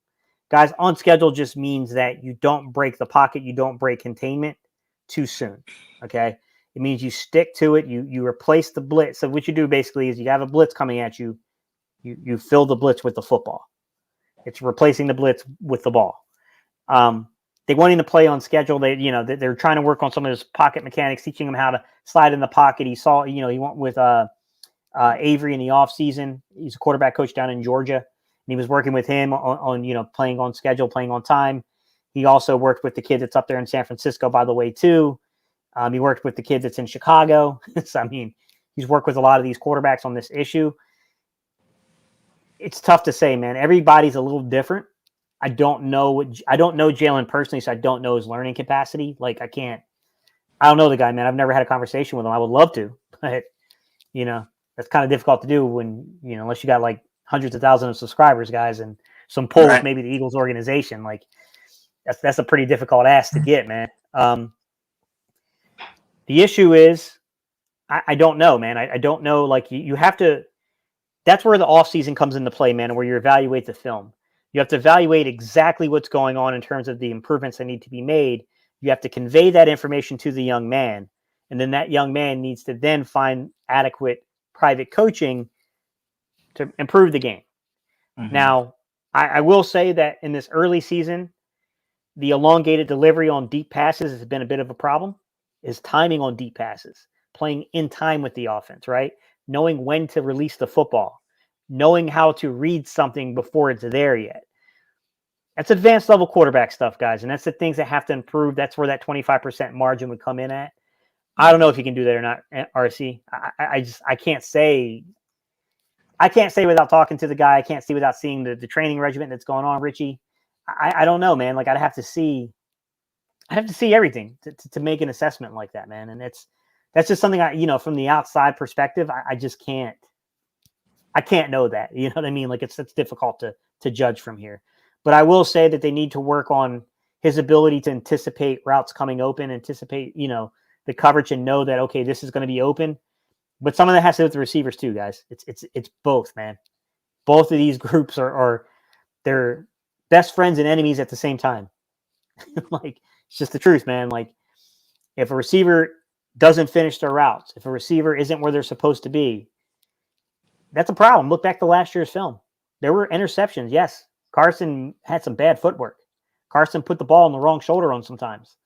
Guys, on schedule just means that you don't break the pocket, you don't break containment too soon. Okay? It means you stick to it, you replace the blitz. So what you do basically is you have a blitz coming at you, you fill the blitz with the football. It's replacing the blitz with the ball. They want him to play on schedule. They're trying to work on some of his pocket mechanics, teaching him how to slide in the pocket. He went with Avery in the offseason. He's a quarterback coach down in Georgia, and he was working with him on playing on schedule, playing on time. He also worked with the kid that's up there in San Francisco, by the way, too. He worked with the kid that's in Chicago. So, I mean, he's worked with a lot of these quarterbacks on this issue. It's tough to say, man. Everybody's a little different. I don't know Jaylen personally, so I don't know his learning capacity. Like, I don't know the guy, man. I've never had a conversation with him. I would love to, but that's kind of difficult to do when, unless you got like hundreds of thousands of subscribers, guys, and some pull with maybe the Eagles organization. Like, that's a pretty difficult ask to get, man. The issue is, I don't know, man. I don't know. Like, you have to. That's where the offseason comes into play, man, where you evaluate the film. You have to evaluate exactly what's going on in terms of the improvements that need to be made. You have to convey that information to the young man. And then that young man needs to then find adequate private coaching to improve the game. Mm-hmm. Now, I will say that in this early season, the elongated delivery on deep passes has been a bit of a problem. His timing on deep passes, playing in time with the offense, right? Knowing when to release the football, knowing how to read something before it's there yet. That's advanced level quarterback stuff, guys. And that's the things that have to improve. That's where that 25% margin would come in at. I don't know if you can do that or not, RC. I can't say. I can't say without talking to the guy. I can't see without seeing the training regimen that's going on, Richie. I don't know, man. Like, I'd have to see everything to make an assessment like that, man. And that's just something from the outside perspective, I just can't. I can't know that. You know what I mean? Like, it's difficult to judge from here. But I will say that they need to work on his ability to anticipate routes coming open, anticipate, the coverage, and know that, okay, this is going to be open. But some of that has to do with the receivers too, guys. It's both, man. Both of these groups are they're best friends and enemies at the same time. Like, it's just the truth, man. Like, if a receiver doesn't finish their routes, if a receiver isn't where they're supposed to be, that's a problem. Look back to last year's film. There were interceptions. Yes, Carson had some bad footwork. Carson put the ball on the wrong shoulder on sometimes.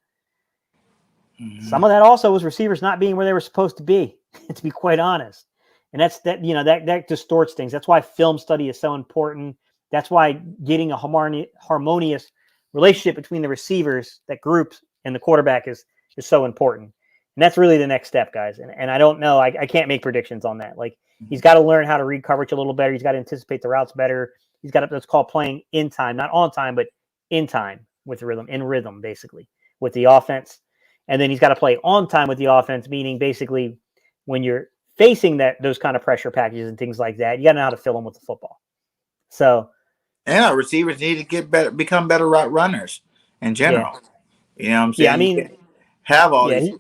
Mm-hmm. Some of that also was receivers not being where they were supposed to be, to be quite honest. And that distorts things. That's why film study is so important. That's why getting a harmonious relationship between the receivers, that group, and the quarterback is so important. And that's really the next step, guys. And I don't know. I can't make predictions on that. Like, he's got to learn how to read coverage a little better. He's got to anticipate the routes better. He's got to, let's call playing in time, not on time, but in time with rhythm, in rhythm, basically, with the offense. And then he's got to play on time with the offense, meaning basically when you're facing those kind of pressure packages and things like that, you got to know how to fill them with the football. So, our receivers need to get better, become better route runners in general. Yeah. You know what I'm saying? Yeah, I mean, have all these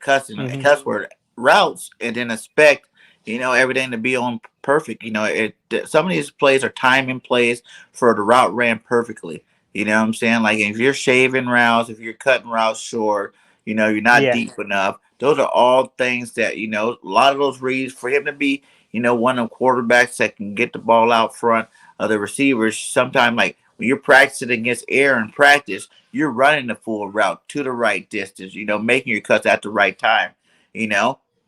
cuss word routes, and then expect everything to be on perfect. Some of these plays are timing plays for the route ran perfectly. You know what I'm saying? Like, if you're shaving routes, if you're cutting routes short, you're not deep enough. Those are all things that, a lot of those reads for him to be, one of the quarterbacks that can get the ball out front of the receivers. Sometimes, like, when you're practicing against air in practice, you're running the full route to the right distance, making your cuts at the right time,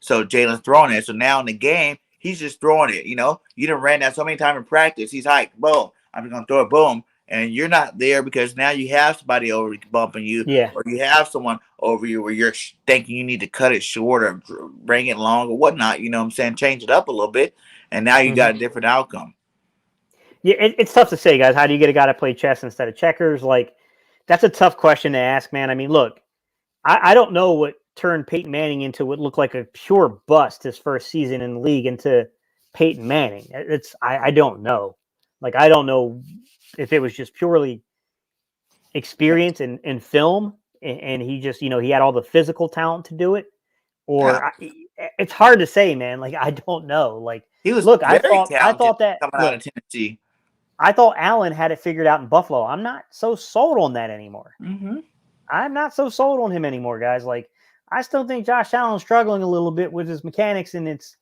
So Jalen's throwing it. So now in the game, he's just throwing it. You know, you done ran that so many times in practice. He's hiked, boom. I'm just gonna throw it, boom. And you're not there because now you have somebody over bumping you, Yeah. or you have someone over you where you're thinking you need to cut it short or bring it long or whatnot. You know what I'm saying? Change it up a little bit, and now you got a different outcome. Yeah, it's tough to say, guys. How do you get a guy to play chess instead of checkers? Like, that's a tough question to ask, man. I mean, look, I don't know what turned Peyton Manning into what looked like a pure bust his first season in the league into Peyton Manning. I don't know. Like, I don't know if it was just purely experience and film, and he just, he had all the physical talent to do it, Yeah. or it's hard to say, man. Like, I don't know. Like, He was look, very I talented thought that coming out look, of Tennessee. I thought Allen had it figured out in Buffalo. I'm not so sold on that anymore. Mm-hmm. I'm not so sold on him anymore, guys. Like, I still think Josh Allen's struggling a little bit with his mechanics, and it's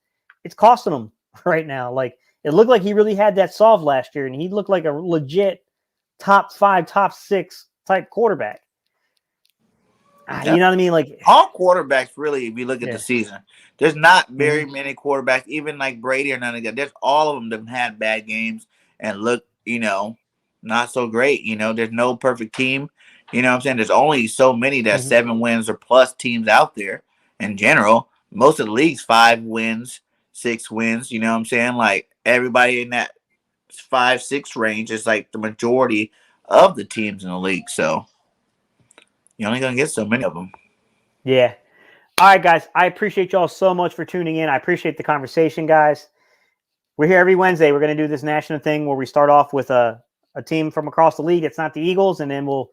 costing him right now. Like, it looked like he really had that solved last year, and he looked like a legit top 5, top 6 type quarterback. Yeah. You know what I mean? Like, all quarterbacks, really, if you look at yeah. the season, there's not very many quarterbacks, even like Brady or none of that. There's all of them that had bad games and look, not so great. There's no perfect team. You know what I'm saying? There's only so many that 7 wins or plus teams out there in general. Most of the league's 5 wins, 6 wins. You know what I'm saying? Like everybody in that 5, 6 range is like the majority of the teams in the league. So you're only gonna get so many of them. Yeah. All right, guys. I appreciate y'all so much for tuning in. I appreciate the conversation, guys. We're here every Wednesday. We're going to do this national thing where we start off with a team from across the league. It's not the Eagles. And then we'll,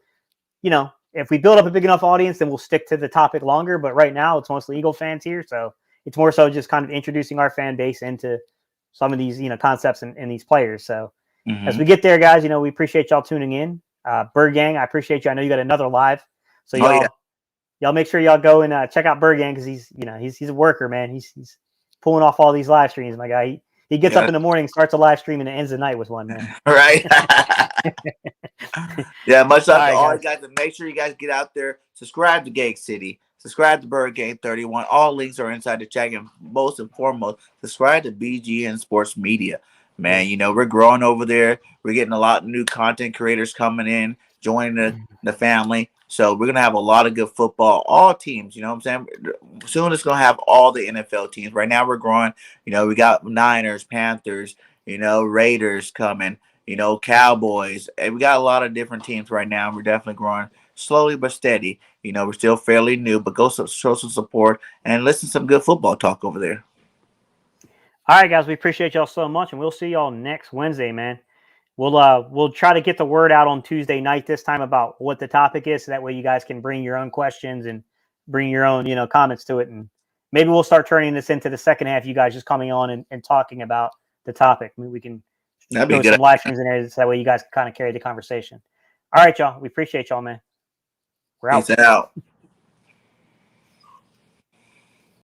if we build up a big enough audience, then we'll stick to the topic longer. But right now, it's mostly Eagle fans here. So it's more so just kind of introducing our fan base into some of these, concepts and these players. So as we get there, guys, we appreciate y'all tuning in. Bird Gang, I appreciate you. I know you got another live. So y'all make sure y'all go and check out BIRDGANG because he's a worker, man. He's pulling off all these live streams, my guy. He gets up in the morning, starts a live stream, and it ends the night with one, man. Right. Yeah, much love to all guys. you guys. And make sure you guys get out there, subscribe to Gang City, subscribe to BIRDGANG 31. All links are inside the chat. And most and foremost, subscribe to BGN Sports Media. Man, we're growing over there. We're getting a lot of new content creators coming in, joining the family. So we're gonna have a lot of good football, all teams. You know what I'm saying? Soon it's gonna have all the NFL teams. Right now we're growing. We got Niners, Panthers, Raiders coming. Cowboys. And we got a lot of different teams right now. We're definitely growing slowly but steady. We're still fairly new, but go show some support and listen to some good football talk over there. All right, guys, we appreciate y'all so much, and we'll see y'all next Wednesday, man. We'll try to get the word out on Tuesday night this time about what the topic is, so that way you guys can bring your own questions and bring your own, comments to it. And maybe we'll start turning this into the second half, you guys just coming on and talking about the topic. I mean, we can throw some live streams in there, so that way you guys can kind of carry the conversation. All right, y'all. We appreciate y'all, man. We're out. Peace out.